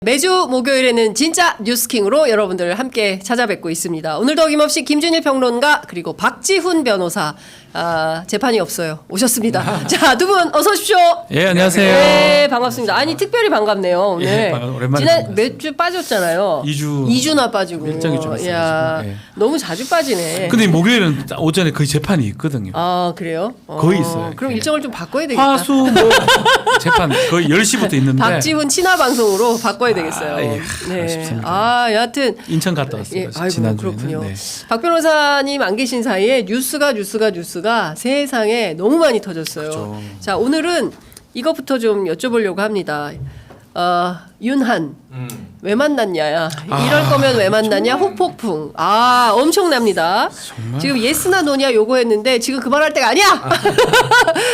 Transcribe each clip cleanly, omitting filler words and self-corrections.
매주 목요일에는 진짜 뉴스킹으로 여러분들 함께 찾아뵙고 있습니다. 오늘도 어김없이 김준일 평론가 그리고 박지훈 변호사 재판이 없어요. 오셨습니다. 자, 두 분 어서 오십시오. 예, 안녕하세요. 네, 반갑습니다. 아니 특별히 반갑네요. 오늘 예, 오랜만에 지난 몇 주 빠졌잖아요. 2주나 빠지고. 일정이 좀 있어요. 야, 예. 너무 자주 빠지네. 근데 목요일은 오전에 거의 재판이 있거든요. 아, 그래요? 거의 있어요. 그럼 예. 일정을 좀 바꿔야 되겠다. 화수 뭐 재판 거의 10시부터 있는데 박지훈 친화 방송으로 바꿔야 되겠어요. 예, 네. 아쉽습니다. 여하튼 인천 갔다 왔어요. 예, 아이고 지난주에는. 그렇군요. 네. 박 변호사님 안 계신 사이에 뉴스가 세상에 너무 많이 터졌어요. 그렇죠. 자, 오늘은 이것부터 좀 여쭤보려고 합니다. 윤한 왜 만났냐야. 이럴 거면 왜 만났냐. 후폭풍. 엄청납니다. 정말? 지금 예스나 노냐 요거했는데 지금 그 말할 때가 아니야.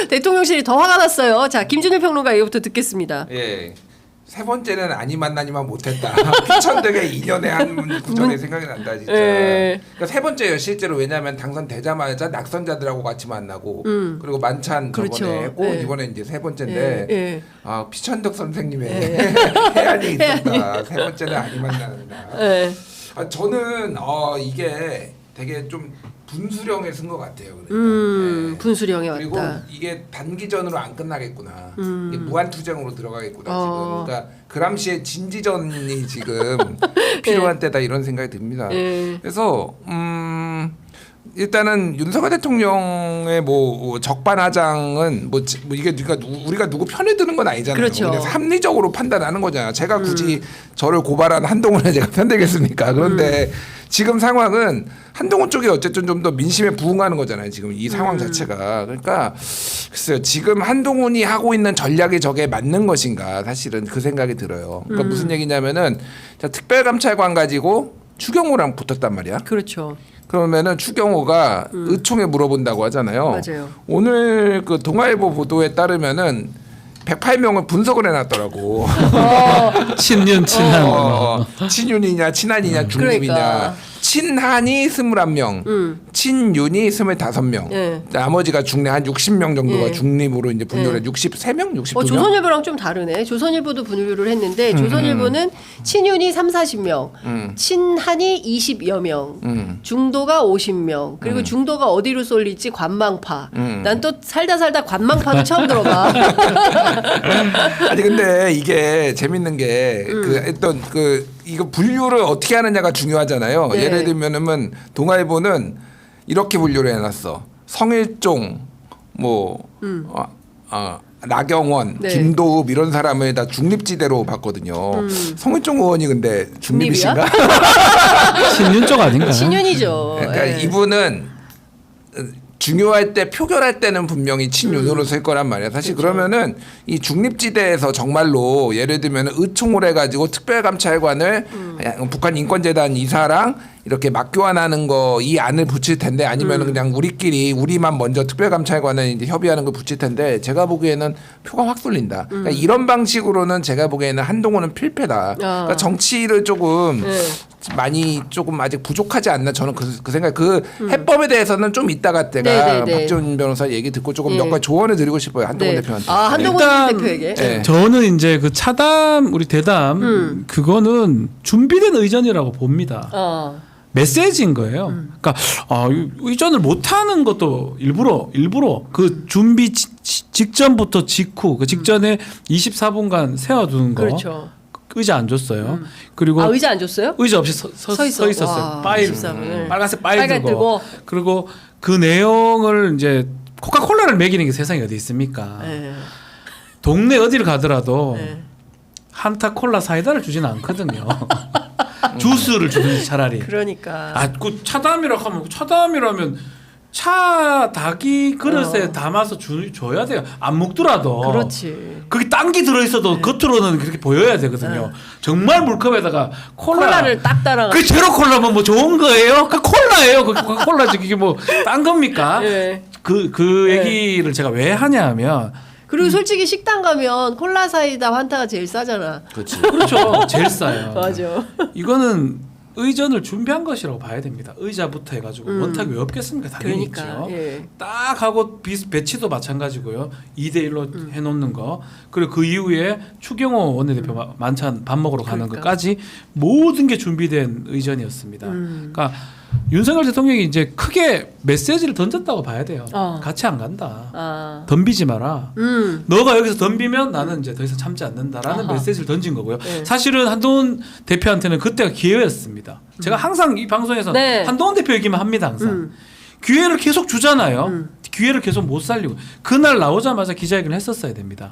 대통령실이 더 화가 났어요. 자, 김준일 평론가 이거부터 듣겠습니다. 예. 세 번째는 아니 만나니만 못했다. 피천득의 2년에 한 구절이 생각이 난다 진짜. 예. 그러니까 세 번째예요 실제로. 왜냐하면 당선되자마자 낙선자들하고 같이 만나고 그리고 만찬 그렇죠. 저번에 했고 예. 이번에 이제 세 번째인데 예. 피천득 선생님의 해안이 있었다. 세 번째는 아니 만나는다. 예. 저는 이게 되게 좀 분수령에 쓴 것 같아요. 그러니까. 예. 분수령에 그리고 왔다. 이게 단기전으로 안 끝나겠구나. 이게 무한투쟁으로 들어가겠구나 지금. 그러니까 그람시의 진지전이 지금 필요한 때다 이런 생각이 듭니다. 그래서 일단은 윤석열 대통령의 뭐 적반하장은 뭐 이게 우리가 누구 편에 드는 건 아니잖아요. 그렇죠. 그래서 합리적으로 판단하는 거잖아요. 제가 굳이 저를 고발한 한동훈에 제가 편들겠습니까? 그런데 지금 상황은 한동훈 쪽이 어쨌든 좀 더 민심에 부응하는 거잖아요. 지금 이 상황 자체가. 그러니까 글쎄요. 지금 한동훈이 하고 있는 전략이 저게 맞는 것인가 사실은 그 생각이 들어요. 그러니까 무슨 얘기냐면은 자, 특별감찰관 가지고 추경호랑 붙었단 말이야. 그렇죠. 그러면은 추경호가 의총에 물어본다고 하잖아요. 맞아요. 오늘 그 동아일보 보도에 따르면은 108명을 분석을 해놨더라고. 친윤 친한 친윤이냐 친한이냐 중립이냐. 그러니까. 친한이 21명, 친윤이 25명. 예. 나머지가 중립 한 60명 정도가 예. 중립으로 이제 분류를 63명, 62명. 조선일보랑 좀 다르네. 조선일보도 분류를 했는데 조선일보는 친윤이 30-40명, 친한이 20여 명, 중도가 50명, 그리고 중도가 어디로 쏠릴지 관망파. 난 또 살다 관망파도 처음 들어봐. 아니 근데 이게 재밌는 게 이거 분류를 어떻게 하느냐가 중요하잖아요. 네. 예를 들면은 동아일보는 이렇게 분류를 해놨어. 성일종, 나경원, 네. 김도읍 이런 사람을 다 중립지대로 봤거든요. 성일종 의원이 근데 중립이신가? 친윤 쪽 아닌가요? 친윤이죠. 그러니까 예. 이분은 중요할 때 표결할 때는 분명히 친윤으로 쓸 거란 말이야. 사실 그러면은 이 중립지대에서 정말로 예를 들면 의총을 해가지고 특별감찰관을 북한 인권재단 이사랑 이렇게 맞교환하는 거 이 안을 붙일 텐데 아니면 그냥 우리만 먼저 특별감찰관을 이제 협의하는 걸 붙일 텐데 제가 보기에는 표가 확 쏠린다. 그러니까 이런 방식으로는 제가 보기에는 한동훈은 필패다. 그러니까 정치를 조금 많이 조금 아직 부족하지 않나 저는 그 생각. 해법에 대해서는 좀 이따가 제가 박지훈 변호사 얘기 듣고 조금 몇 가지 조언을 드리고 싶어요. 한동훈 대표한테. 한동훈 일단 대표에게. 네. 저는 이제 그 차담 우리 대담 그거는 준비된 의전이라고 봅니다. 메시지인 거예요. 그러니까 의전을 못하는 것도 일부러 그 준비 직전부터 직후 그 직전에 24분간 세워두는 거. 그렇죠. 의자 안 줬어요. 그리고 의자 안 줬어요? 의자 없이 서 있었어요. 와, 파일 24분을. 빨간색 파일 빨간 들고. 들고. 그리고 그 내용을 이제 코카콜라를 먹이는 게 세상에 어디 있습니까? 네. 동네 어디를 가더라도 네. 한타 콜라 사이다를 주지는 않거든요. 주스를 주든지 차라리. 그러니까. 그 차담이라면 차 닭이 그릇에 담아서 줘야 돼요. 안 먹더라도. 그렇지. 거기 딴 게 들어있어도 겉으로는 그렇게 보여야 되거든요. 정말 물컵에다가 콜라를 딱 따라가. 그 제로 콜라면 뭐 좋은 거예요? 그 콜라예요. 그 코카콜라지 그게 뭐 딴 겁니까? 네. 그 얘기를 제가 왜 하냐면 그리고 솔직히 식당 가면 콜라 사이다 환타가 제일 싸잖아. 그렇지. 그렇죠. 제일 싸요. 맞아. 이거는 의전을 준비한 것이라고 봐야 됩니다. 의자부터 해가지고 원탁이 왜 없겠습니까? 당연히 그러니까, 있죠. 예. 딱 하고 배치도 마찬가지고요. 2대1로 해놓는 거. 그리고 그 이후에 추경호 원내대표 만찬 밥 먹으러 가는 그러니까. 것까지 모든 게 준비된 의전이었습니다. 그러니까 윤석열 대통령이 이제 크게 메시지를 던졌다고 봐야 돼요. 같이 안 간다. 덤비지 마라. 너가 여기서 덤비면 나는 이제 더 이상 참지 않는다라는 아하. 메시지를 던진 거고요. 네. 사실은 한동훈 대표한테는 그때가 기회였습니다. 제가 항상 이 방송에서 네. 한동훈 대표 얘기만 합니다. 항상. 기회를 계속 주잖아요. 기회를 계속 못 살리고 그날 나오자마자 기자회견을 했었어야 됩니다.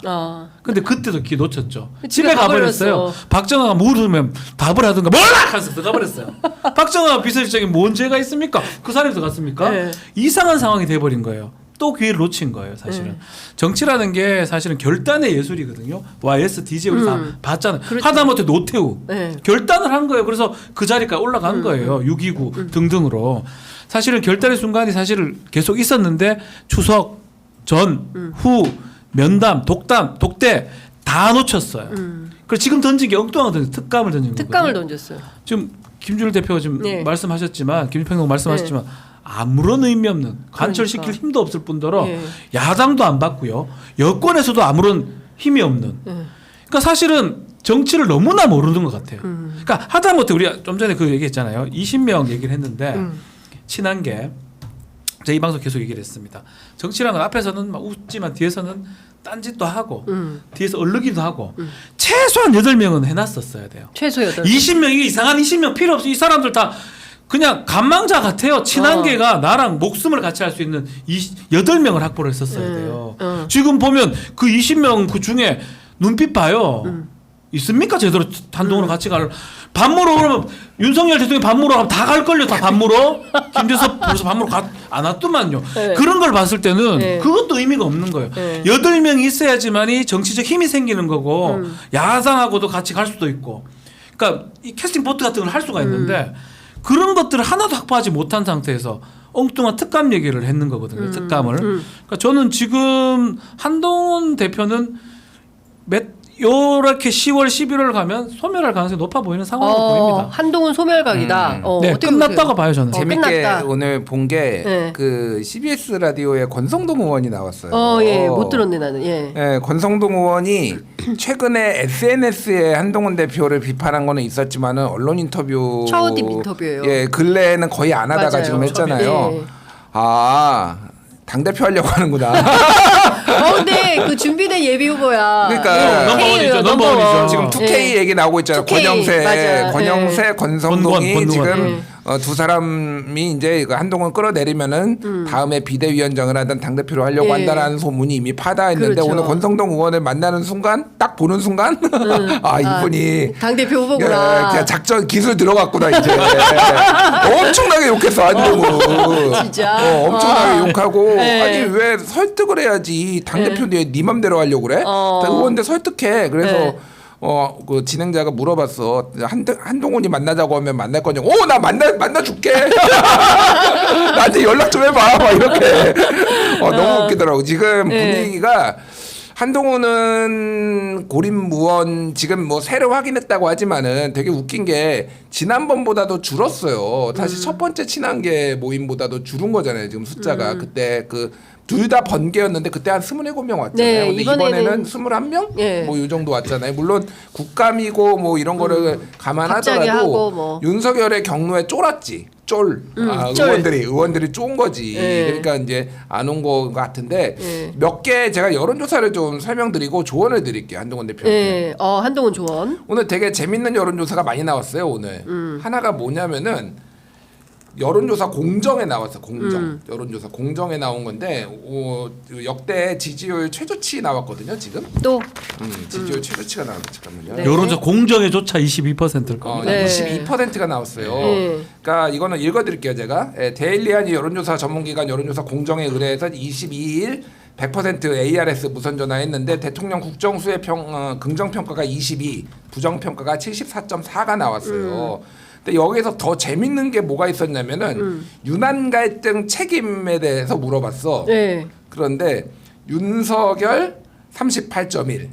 근데 그때도 기회 놓쳤죠. 집에 가버렸어요. 박정아가 물으면 답을 하든가 몰라! 하면서 들어가버렸어요. 박정아 비서실장이 뭔 죄가 있습니까? 그 사람이 들어갔습니까? 네. 이상한 상황이 돼버린 거예요. 또 기회를 놓친 거예요, 사실은. 정치라는 게 사실은 결단의 예술이거든요. YS, DJ 우리 다 봤잖아요. 그렇죠. 하다못해 노태우 네. 결단을 한 거예요. 그래서 그 자리까지 올라간 거예요. 629 등등으로. 사실은 결단의 순간이 사실 계속 있었는데 추석 전, 후, 면담, 독담, 독대 다 놓쳤어요. 그래서 지금 던진 게 엉뚱한 던진 특감을 던진 거거든요. 특감을 던졌어요. 지금 김준일 대표가 지금 네. 말씀하셨지만 김평동 말씀하셨지만 아무런 의미 없는 관철시킬 그러니까. 힘도 없을 뿐더러 네. 야당도 안 받고요. 여권에서도 아무런 힘이 없는. 그러니까 사실은 정치를 너무나 모르는 것 같아요. 그러니까 하다못해 우리가 좀 전에 그 얘기했잖아요. 20명 얘기를 했는데 친한 게 제가 이 방송 계속 얘기를 했습니다. 정치라는 건 앞에서는 막 웃지만 뒤에서는 딴짓도 하고 뒤에서 얼르기도 하고 최소한 8명은 해놨었어야 돼요. 최소 8명. 20명 이게 이상한 20명 필요 없어. 이 사람들 다 그냥 간망자 같아요. 친한계가 나랑 목숨을 같이 할 수 있는 8명을 확보를 했었어야 돼요. 지금 보면 그 20명 그 중에 눈빛 봐요. 있습니까? 제대로 단독으로 같이 갈. 밥 먹으러 그러면 윤석열 대통령이 밥 먹으러 가면 다 갈걸요. 다 밥 먹으러. 김재섭 벌써 밥 먹으러 안 왔더만요. 네. 그런 걸 봤을 때는 네. 그것도 의미가 없는 거예요. 네. 8명이 있어야지만이 정치적 힘이 생기는 거고 야당하고도 같이 갈 수도 있고. 그러니까 이 캐스팅 보트 같은 걸 할 수가 있는데 그런 것들을 하나도 확보하지 못한 상태에서 엉뚱한 특감 얘기를 했는 거거든요. 특감을. 그러니까 저는 지금 한동훈 대표는 요렇게 10월, 11월 가면 소멸할 가능성이 높아 보이는 상황으로 보입니다. 한동훈 소멸각이다. 네, 어떻게 끝났다고 보세요? 봐요 저는. 재밌게 끝났다. 오늘 본 게 네. 그 CBS 라디오에 권성동 의원이 나왔어요. 예, 못 들었네 나는. 예. 네, 권성동 의원이 최근에 SNS에 한동훈 대표를 비판한 거는 있었지만은 언론 인터뷰 처웃입 인터뷰예요. 예, 근래에는 거의 안 하다가 맞아요. 지금 했잖아요. 예. 아, 당 대표 하려고 하는구나. 근데 그 준비된 예비 후보야. 그러니까 넘버원이죠, K예요, 넘버원이죠. 넘버원. 지금 2K 예. 얘기 나오고 있잖아요. 2K, 맞아. 권영세, 권성동이 권두원. 지금 두 사람이 이제 한동훈 끌어내리면은 다음에 비대위원장을 하든 당 대표로 하려고 예. 한다라는 소문이 이미 파다했는데 그렇죠. 오늘 권성동 의원을 만나는 순간 딱 보는 순간 아 이분이 당 대표 예, 후보구나. 그냥 작전 기술 들어갔구나 이제 엄청나게 욕했어 한동훈. 진짜? 엄청나게 욕하고 네. 아니 왜 설득을 해야지 당 대표인데 네 맘대로 하려고 그래? 의원인데 설득해. 그래서 네. 그 진행자가 물어봤어. 한동훈이 만나자고 하면 만날 거냐고. 오, 나 만나줄게. 나한테 연락 좀 해봐. 막 이렇게. 너무 웃기더라고. 지금 네. 분위기가 한동훈은 고립무원 지금 뭐 새로 확인했다고 하지만은 되게 웃긴 게 지난번보다도 줄었어요. 사실 첫 번째 친한계 모임보다도 줄은 거잖아요. 지금 숫자가 그때 그 둘 다 번개였는데 그때 한 27명 왔잖아요. 네, 근데 이번에는 21명? 예. 뭐 이 정도 왔잖아요. 물론 국감이고 뭐 이런 거를 갑자기 감안하더라도 하고 뭐. 윤석열의 경로에 쫄았지. 쫄. 쫄. 의원들이 쫀 거지. 예. 그러니까 이제 안 온 거 같은데 예. 몇 개 제가 여론조사를 좀 설명드리고 조언을 드릴게요. 한동훈 대표한테. 예. 한동훈 조언. 오늘 되게 재밌는 여론조사가 많이 나왔어요. 오늘 하나가 뭐냐면은 여론조사 공정에 나왔어. 공정. 여론조사 공정에 나온 건데 역대 지지율 최저치 나왔거든요. 지금. 또 지지율 최저치가 나왔는데 잠깐만요. 네. 여론조사 공정에조차 22%일 겁니다. 네. 22%가 나왔어요. 네. 그러니까 이거는 읽어드릴게요. 제가 데일리안이 여론조사 전문기관 여론조사 공정에 의뢰해서 22일 100% ARS 무선 전화했는데 대통령 국정수의 긍정평가가 22, 부정평가가 74.4가 나왔어요. 근데 여기서 더 재밌는 게 뭐가 있었냐면은 유난 갈등 책임에 대해서 물어봤어. 네. 그런데 윤석열 38.1,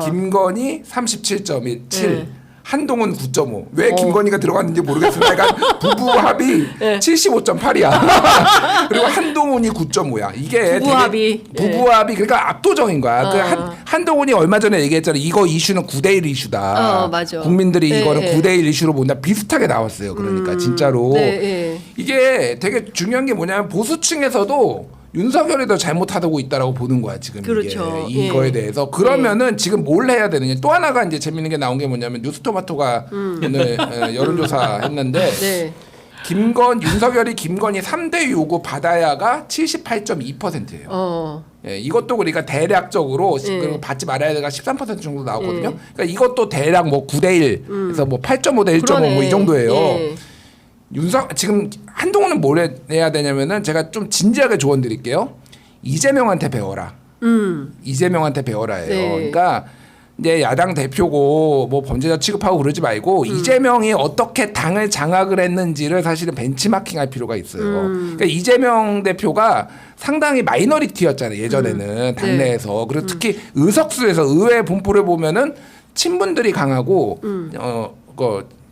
김건희 37.7, 네. 한동훈 9.5. 왜 김건희가 들어갔는지 모르겠으나 약간 부부 합이 75.8이야. 그리고 한동훈이 9.5야. 이게 부부 합이. 부부 합이 그러니까 압도적인 거야. 그 한동훈이 얼마 전에 얘기했잖아. 이거 이슈는 9대1 이슈다. 맞아. 국민들이 네, 이거는 네. 9대1 이슈로 본다. 비슷하게 나왔어요. 그러니까 진짜로. 네. 이게 되게 중요한 게 뭐냐면 보수층에서도 윤석열이 더 잘못하고 있다라고 보는 거야 지금. 그렇죠. 이거에 대해서 그러면은 지금 뭘 해야 되느냐. 또 하나가 이제 재밌는 게 나온 게 뭐냐면 뉴스토마토가 오늘 여론조사 했는데 네. 윤석열이 김건희 3대 요구 받아야가 78.2%예요. 예, 이것도 그러니까 대략적으로 그리고 받지 말아야 되가 13% 정도 나오거든요. 그러니까 이것도 대략 뭐 9대1에서 뭐 8.5 대 1.5 뭐 이 정도예요. 지금 한동훈은 뭘 해야 되냐면은 제가 좀 진지하게 조언 드릴게요. 이재명한테 배워라. 이재명한테 배워라예요. 네. 그러니까 이제 야당 대표고 뭐 범죄자 취급하고 그러지 말고 이재명이 어떻게 당을 장악을 했는지를 사실은 벤치마킹할 필요가 있어요. 그러니까 이재명 대표가 상당히 마이너리티였잖아요. 예전에는 당내에서. 그리고 특히 의석수에서 의회 분포를 보면은 친분들이 강하고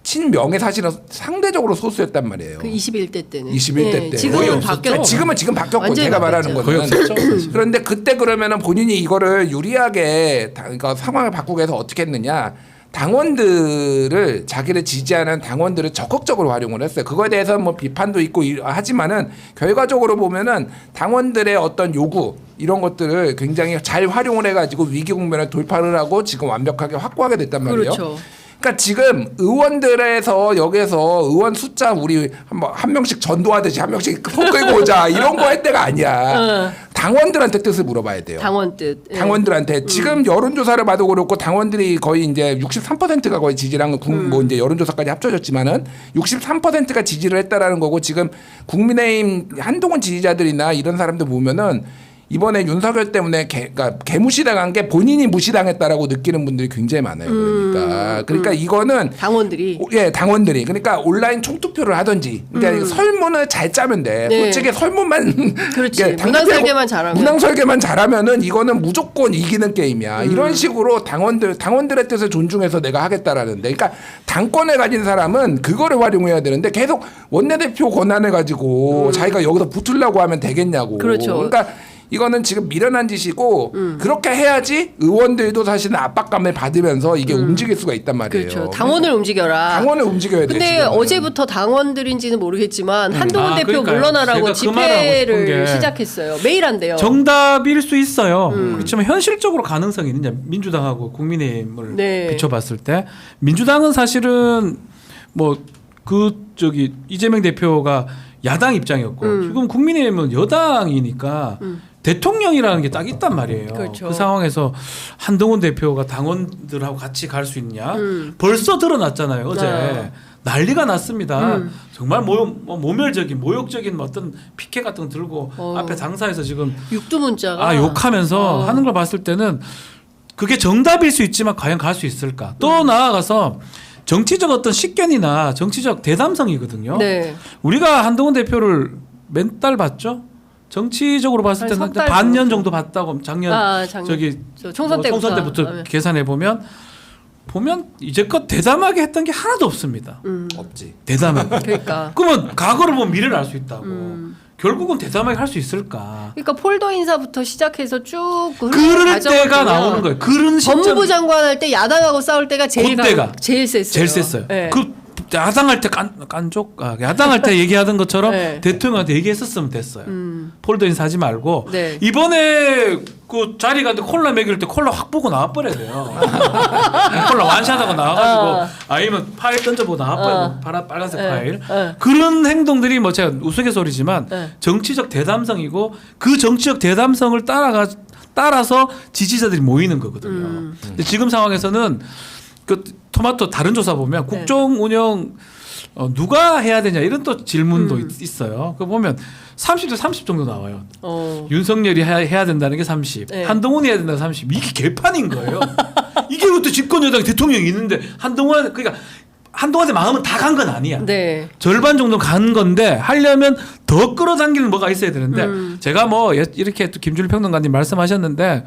친명예 사실은 상대적으로 소수였단 말이에요. 그 21대 때는. 21대 때. 지금은 바뀌었죠. 지금 바뀌었고 완전히 제가 말하는 바뀌었죠. 거는. 그런데 그때 그러면은 본인이 이거를 유리하게 그러니까 상황을 바꾸기 위해서 어떻게 했느냐. 당원들을 자기를 지지하는 당원들을 적극적으로 활용을 했어요. 그거에 대해서는 뭐 비판도 있고 하지만은 결과적으로 보면은 당원들의 어떤 요구 이런 것들을 굉장히 잘 활용을 해가지고 위기 국면을 돌파를 하고 지금 완벽하게 확보하게 됐단 말이에요. 그렇죠. 그러니까 지금 의원들에서 여기서 의원 숫자 우리 한 명씩 전도하듯이 한 명씩 손 끌고 오자 이런 거 할 때가 아니야. 당원들한테 뜻을 물어봐야 돼요. 당원 뜻. 당원들한테 지금 여론조사를 봐도 그렇고 당원들이 거의 이제 63%가 거의 지지랑 뭐 이제 여론조사까지 합쳐졌지만은 63%가 지지를 했다라는 거고 지금 국민의힘 한동훈 지지자들이나 이런 사람들 보면은 이번에 윤석열 때문에 그러니까 개무시당한 게 본인이 무시당했다라고 느끼는 분들이 굉장히 많아요. 그러니까 이거는 당원들이 당원들이 그러니까 온라인 총투표를 하든지 그러니까 설문을 잘 짜면 돼. 네. 솔직히 설문만 그렇지. 문항 설계만 잘하면 문항 설계만 잘하면은 이거는 무조건 이기는 게임이야. 이런 식으로 당원들의 뜻을 존중해서 내가 하겠다라는데, 그러니까 당권을 가진 사람은 그거를 활용해야 되는데 계속 원내대표 권한을 가지고 자기가 여기서 붙으려고 하면 되겠냐고. 그렇죠. 그러니까. 이거는 지금 미련한 짓이고 그렇게 해야지 의원들도 사실은 압박감을 받으면서 이게 움직일 수가 있단 말이에요. 그렇죠. 당원을 움직여라. 당원을 움직여야 돼. 근데 지금은. 어제부터 당원들인지는 모르겠지만 한동훈 대표 그러니까요. 물러나라고 제가 그 말을 하고 싶은 집회를 게 시작했어요. 매일 한대요. 정답일 수 있어요. 그렇지만 현실적으로 가능성이 있느냐. 민주당하고 국민의힘을 네. 비춰봤을 때 민주당은 사실은 뭐 이재명 대표가 야당 입장이었고 지금 국민의힘은 여당이니까 대통령이라는 게 딱 있단 말이에요. 그렇죠. 그 상황에서 한동훈 대표가 당원들하고 같이 갈 수 있냐? 벌써 드러났잖아요. 어제 난리가 났습니다. 정말 모멸적인 모욕적인 어떤 피켓 같은 거 들고 앞에 장사해서 지금 육두문자가 욕하면서 하는 걸 봤을 때는 그게 정답일 수 있지만 과연 갈 수 있을까? 또 나아가서 정치적 어떤 식견이나 정치적 대담성이거든요. 네. 우리가 한동훈 대표를 몇 달 봤죠? 정치적으로 봤을 때는 반년 정도 봤다고 작년 총선 때부터 계산해 보면 이제껏 대담하게 했던 게 하나도 없습니다. 없지. 대담하게. 그러니까. 그러면 과거를 보면 미래를 알 수 있다고. 결국은 대담하게 할 수 있을까? 그러니까 폴더 인사부터 시작해서 쭉 그럴 때가 나오는 거예요. 그런 시점. 법무부 장관 할 때 야당하고 싸울 때가 제일 셌어요. 제일 셌어요. 네. 그 야당할 때 야당할 때 얘기하던 것처럼 네. 대통령한테 얘기했었으면 됐어요. 폴더 인사 하지 말고 네. 이번에 그 자리 가는데 콜라 먹일 때 콜라 확 보고 나와버려야 돼요. 콜라 완샷하고 나와가지고 아니면 파일 던져보고 나와버려요. 빨간색 파일. 그런 행동들이 뭐 제가 우스갯소리지만 정치적 대담성이고 그 정치적 대담성을 따라서 지지자들이 모이는 거거든요. 근데 지금 상황에서는 그 토마토 다른 조사 보면 국정 운영 누가 해야 되냐 이런 또 질문도 있어요. 그 보면 30대 30 정도 나와요. 윤석열이 해야 된다는 게 30, 네. 한동훈이 해야 된다는 게 30. 이게 개판인 거예요. 이게 또 집권 여당 대통령이 있는데 한동훈한테 마음은 다 간 건 아니야. 네. 절반 정도 간 건데 하려면 더 끌어당기는 뭐가 있어야 되는데 제가 뭐 이렇게 또 김준일 평론가님 말씀하셨는데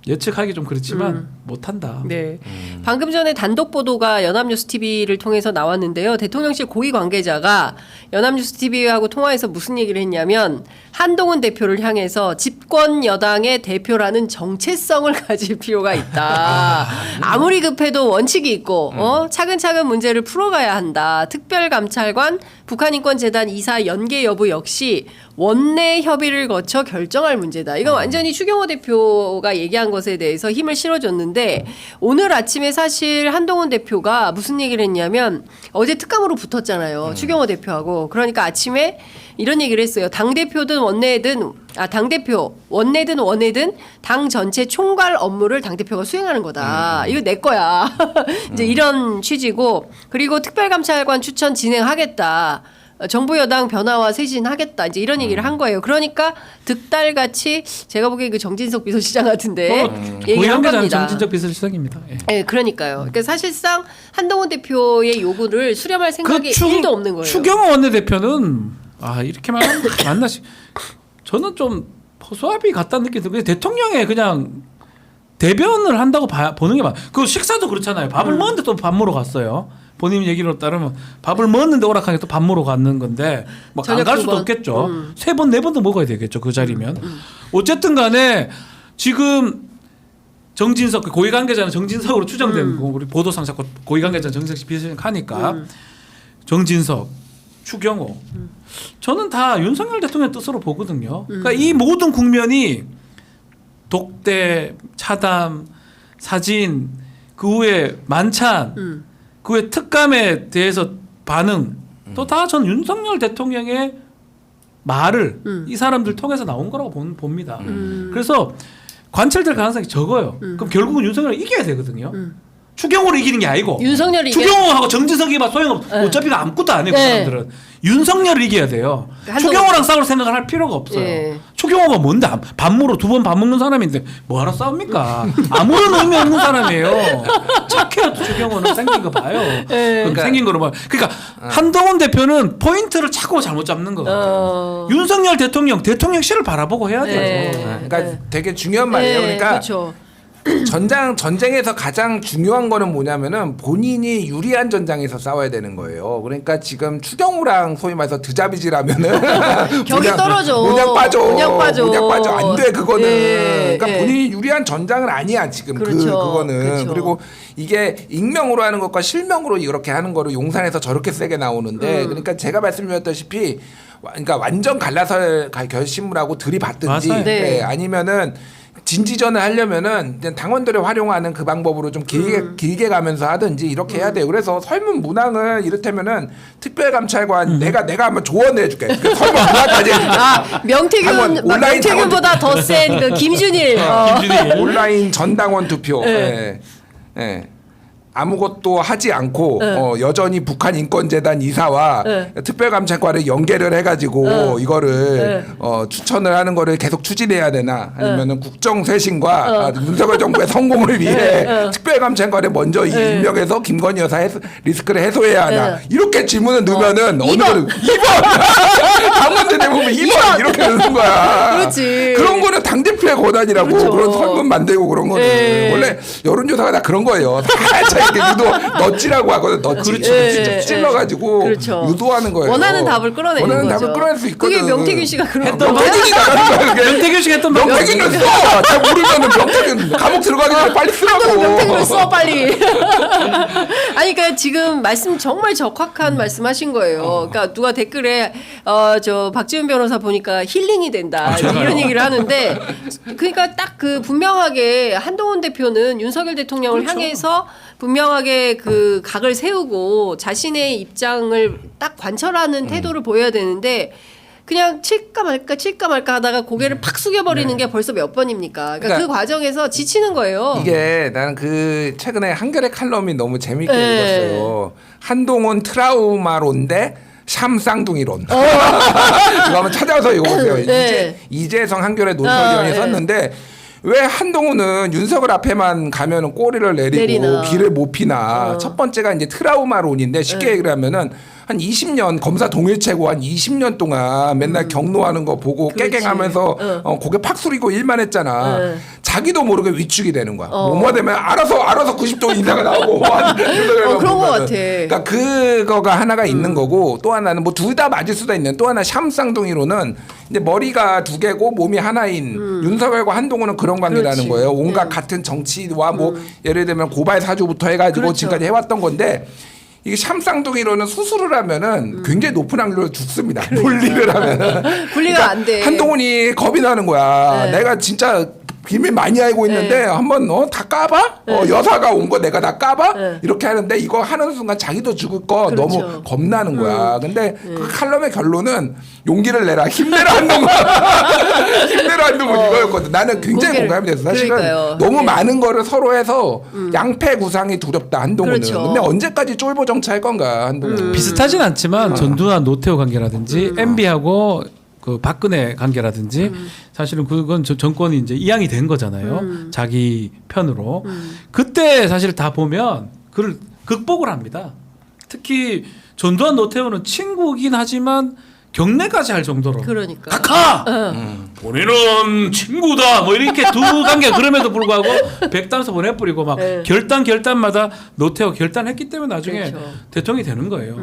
예측하기 좀 그렇지만 못한다. 네. 방금 전에 단독 보도가 연합뉴스 TV를 통해서 나왔는데요. 대통령실 고위 관계자가 연합뉴스 TV하고 통화해서 무슨 얘기를 했냐면 한동훈 대표를 향해서 집권 여당의 대표라는 정체성을 가질 필요가 있다. 아무리 급해도 원칙이 있고 차근차근 문제를 풀어가야 한다. 특별감찰관, 북한인권재단 이사 연계 여부 역시 원내 협의를 거쳐 결정할 문제다. 이건 완전히 추경호 대표가 얘기한 것에 대해서 힘을 실어줬는데 오늘 아침에 사실 한동훈 대표가 무슨 얘기를 했냐면 어제 특감으로 붙었잖아요. 추경호 대표하고. 그러니까 아침에 이런 얘기를 했어요. 당대표든 원내든 당대표 원내든 원외든 당 전체 총괄 업무를 당대표가 수행하는 거다. 이거 내 거야. 이제 이런 취지고 그리고 특별감찰관 추천 진행하겠다. 정부 여당 변화와 쇄신하겠다. 이제 이런 얘기를 한 거예요. 그러니까 득달같이 제가 보기엔 그 정진석 비서실장 같은데 얘기한 겁니다. 정진석 비서실장입니다. 예. 네, 그러니까요. 그러니까 사실상 한동훈 대표의 요구를 수렴할 생각이 1도 없는 거예요. 추경호 원내대표는 이렇게 말하면 맞나 싶. 저는 좀 포수합이 같다는 느낌이 들고 대통령의 그냥 대변을 한다고 보는 게 그 식사도 그렇잖아요. 밥을 먹는데 또 밥 먹으러 갔어요. 본인 얘기로 따르면 밥을 먹었는데 오락하게 또 밥 먹으러 갔는 건데 뭐 안 갈 수도 없겠죠. 3번 4번도 먹어야 되겠죠. 그 자리면. 어쨌든 간에 지금 정진석 고위 관계자는 정진석으로 추정되는 거 우리 보도상 자꾸 고위 관계자는 정진석 비서실장 하니까 정진석, 추경호 저는 다 윤석열 대통령 뜻으로 보거든요. 그러니까 이 모든 국면이 독대, 차담, 사진, 그 후에 만찬, 그 후에 특감에 대해서 반응 또 다 전 윤석열 대통령의 말을 이 사람들 통해서 나온 거라고 봅니다. 그래서 관철될 가능성이 적어요. 그럼 결국은 윤석열을 이겨야 되거든요. 추경호를 이기는 게 아니고 윤석열이 추경호하고 정진석이 막 소용없. 어차피 아무것도 안 해. 그 사람들은 윤석열을 이겨야 돼요. 추경호랑 싸울 생각을 할 필요가 없어요. 추경호가 뭔데 밥무로 2번 밥 먹는 사람인데 뭐하러 싸웁니까? 아무런 의미 없는 사람이에요. 착해요. 추경호는 생긴 거 봐요. 그러니까 생긴 거로 봐. 그러니까 한동훈 대표는 포인트를 자꾸 잘못 잡는 거예요. 윤석열 대통령실을 바라보고 해야 돼요. 그러니까 되게 중요한 말이에요. 그러니까 그렇죠. 전쟁에서 가장 중요한 거는 뭐냐면은 본인이 유리한 전장에서 싸워야 되는 거예요. 그러니까 지금 추경호랑 소위 말해서 드자비지라면은 격이 떨어져. 문양 빠져. 문양 빠져. 안 돼 그거는. 네, 그러니까 본인이 유리한 전장은 아니야 지금. 그렇죠. 그거는. 그렇죠. 그리고 이게 익명으로 하는 것과 실명으로 이렇게 하는 거를 용산에서 저렇게 세게 나오는데 그러니까 제가 말씀드렸다시피 그러니까 완전 갈라설 결심을 들이받든지 네. 아니면은 진지전을 하려면은 당원들을 활용하는 그 방법으로 좀 길게 가면서 하든지 이렇게 해야 돼요. 그래서 설문 문항을 이를테면은 특별감찰관 내가 한번 조언을 해줄게. 그 설문 문항까지 해줄게. 명태균보다 더 센 그 김준일. 온라인 전당원 투표. 네. 네. 아무것도 하지 않고 여전히 북한인권재단 이사와 특별감찰관을 연계를 해가지고 이거를 추천을 하는 거를 계속 추진해야 되나 아니면은 국정쇄신과 윤석열 정부의 성공을 위해 특별감찰관을 먼저 임명해서 김건희 여사 리스크를 해소해야 하나 이렇게 질문을 넣으면은 어느 거는 2번 당원들 대부분 2번 이렇게 넣는 거야. 그렇지. 그런 거는 당대표의 권한이라고 그렇죠. 그런 설문 만들고 그런 거는 원래 여론조사가 다 그런 거예요. 살짝 이렇게 너찌라고 하거든. 너찌. 진짜 찔러가지고 그렇죠. 유도하는 거예요. 원하는 답을 끌어내는 거죠. 원하는 답을 끌어낼 수 있거든. 그게 명태균 씨가 그런 거. 명태균이 나가는 거야. 그게. 명태균 씨가 했던 말. 명태균을 써. 잘 모르면은 명태균 감옥 들어가기 전에 빨리 쓰라고. 명태균을 써 빨리. 아니 그러니까 지금 말씀 정말 적확한 말씀하신 거예요. 그러니까 누가 댓글에 저 박지훈 변호사 보니까 힐링이 된다 이런 얘기를 하는데 그러니까 딱 그 분명하게 한동훈 대표는 윤석열 대통령을 향해서 분명하게 그 각을 세우고 자신의 입장을 딱 관철하는 태도를 보여야 되는데 그냥 칠까 말까 하다가 고개를 팍 숙여버리는 게 벌써 몇 번입니까? 그러니까 그 과정에서 지치는 거예요. 이게 나는 그 최근에 한겨레 칼럼이 너무 재밌게 읽었어요. 한동훈 트라우마론데 샴 쌍둥이론. 이거 한번 찾아서 읽어보세요. 이재성 한겨레 논설위원이 썼는데 왜 한동훈은 윤석열 앞에만 가면은 꼬리를 내리고 길을 못 피나. 첫 번째가 이제 트라우마론인데 쉽게 얘기를 하면은 한 20년 검사 동일체고 한 20년 동안 맨날 경로하는 거 보고 그렇지. 깨갱하면서 고개 팍 숙이고 일만 했잖아. 자기도 모르게 위축이 되는 거야. 뭐가 되면 알아서 90도 인사가 나오고 그런 거 같아. 그러니까 그거가 하나가 있는 거고 또 하나는 뭐 둘 다 맞을 수도 있는 또 하나 샴쌍둥이로는 이제 머리가 두 개고 몸이 하나인 윤석열과 한동훈은 그런 관계라는 그렇지. 거예요. 온갖 같은 정치와 뭐 예를 들면 고발 사주부터 해가지고 그렇죠. 지금까지 해왔던 건데 이게 샴쌍둥이로는 수술을 하면은 굉장히 높은 확률로 죽습니다. 분리를 하면은 분리가 안 돼. 한동훈이 겁이 나는 거야. 네. 내가 진짜 비밀 많이 알고 있는데 네. 한번 다 까봐? 여사가 온 거 내가 다 까봐? 네. 이렇게 하는데 이거 하는 순간 자기도 죽을 거 그렇죠. 너무 겁나는 거야. 근데 그 칼럼의 결론은 용기를 내라. 힘내라 한동훈. 힘내라 한동훈 이거였거든. 나는 굉장히 고개를- 공감이 됐어. 사실은 그러니까요. 너무 네. 많은 거를 서로 해서 양패 구상이 두렵다 한동훈은. 그렇죠. 근데 언제까지 쫄보 정치할 건가 한동훈. 비슷하진 않지만 전두환 노태우 관계라든지 MB하고 그 박근혜 관계라든지 사실은 그건 정권이 이제 이양이 된 거잖아요. 자기 편으로. 그때 사실 다 보면 그걸 극복을 합니다. 특히 전두환 노태우는 친구긴 하지만 경례까지 할 정도로 그러니까. 각하! 본인은 친구다! 뭐 이렇게 두 관계 그럼에도 불구하고 백단서 보내버리고 막 네. 결단마다 노태우 결단했기 때문에 나중에 그렇죠. 대통령이 되는 거예요.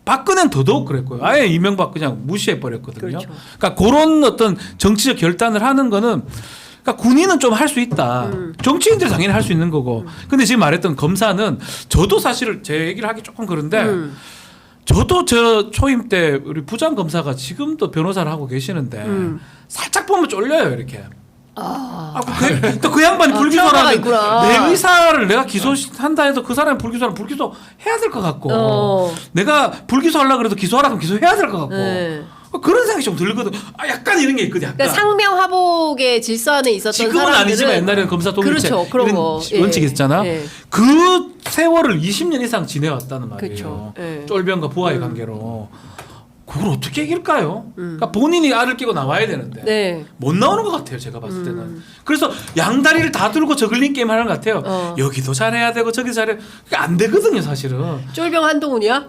박근혜는 더더욱 그랬고요. 아예 이명박 그냥 무시해버렸거든요. 그렇죠. 그러니까 그런 어떤 정치적 결단을 하는 거는 그러니까 군인은 좀 할 수 있다. 정치인들이 당연히 할 수 있는 거고. 근데 지금 말했던 검사는 저도 사실 제 얘기를 하기 조금 그런데 저도 저 초임 때 우리 부장 검사가 지금도 변호사를 하고 계시는데 살짝 보면 쫄려요 이렇게. 또 그 양반이 트라우마가 불기소라면 있구나. 내 의사를 내가 기소한다 해도 그 사람이 불기소하면 불기소 해야 될 것 같고 내가 불기소하려고 그래도 기소하라 하면 기소해야 될 것 같고 네. 그런 생각이 좀 들거든. 약간 이런 게 있거든. 약간. 그러니까 상명하복의 질서 안에 있었던 지금은 사람들은 아니지만 옛날에는 검사 동일체 그렇죠. 그런 이런 거. 원칙이 예. 있었잖아. 예. 그 세월을 20년 이상 지내왔다는 말이에요. 그렇죠. 예. 쫄병과 부하의 관계로. 그걸 어떻게 이길까요? 그러니까 본인이 알을 끼고 나와야 되는데 네. 못 나오는 것 같아요. 제가 봤을 때는. 그래서 양다리를 다 들고 저글링 게임 하는 것 같아요. 여기도 잘해야 되고 저기도 잘해. 그게 안 되거든요, 사실은. 쫄병 한동훈이야?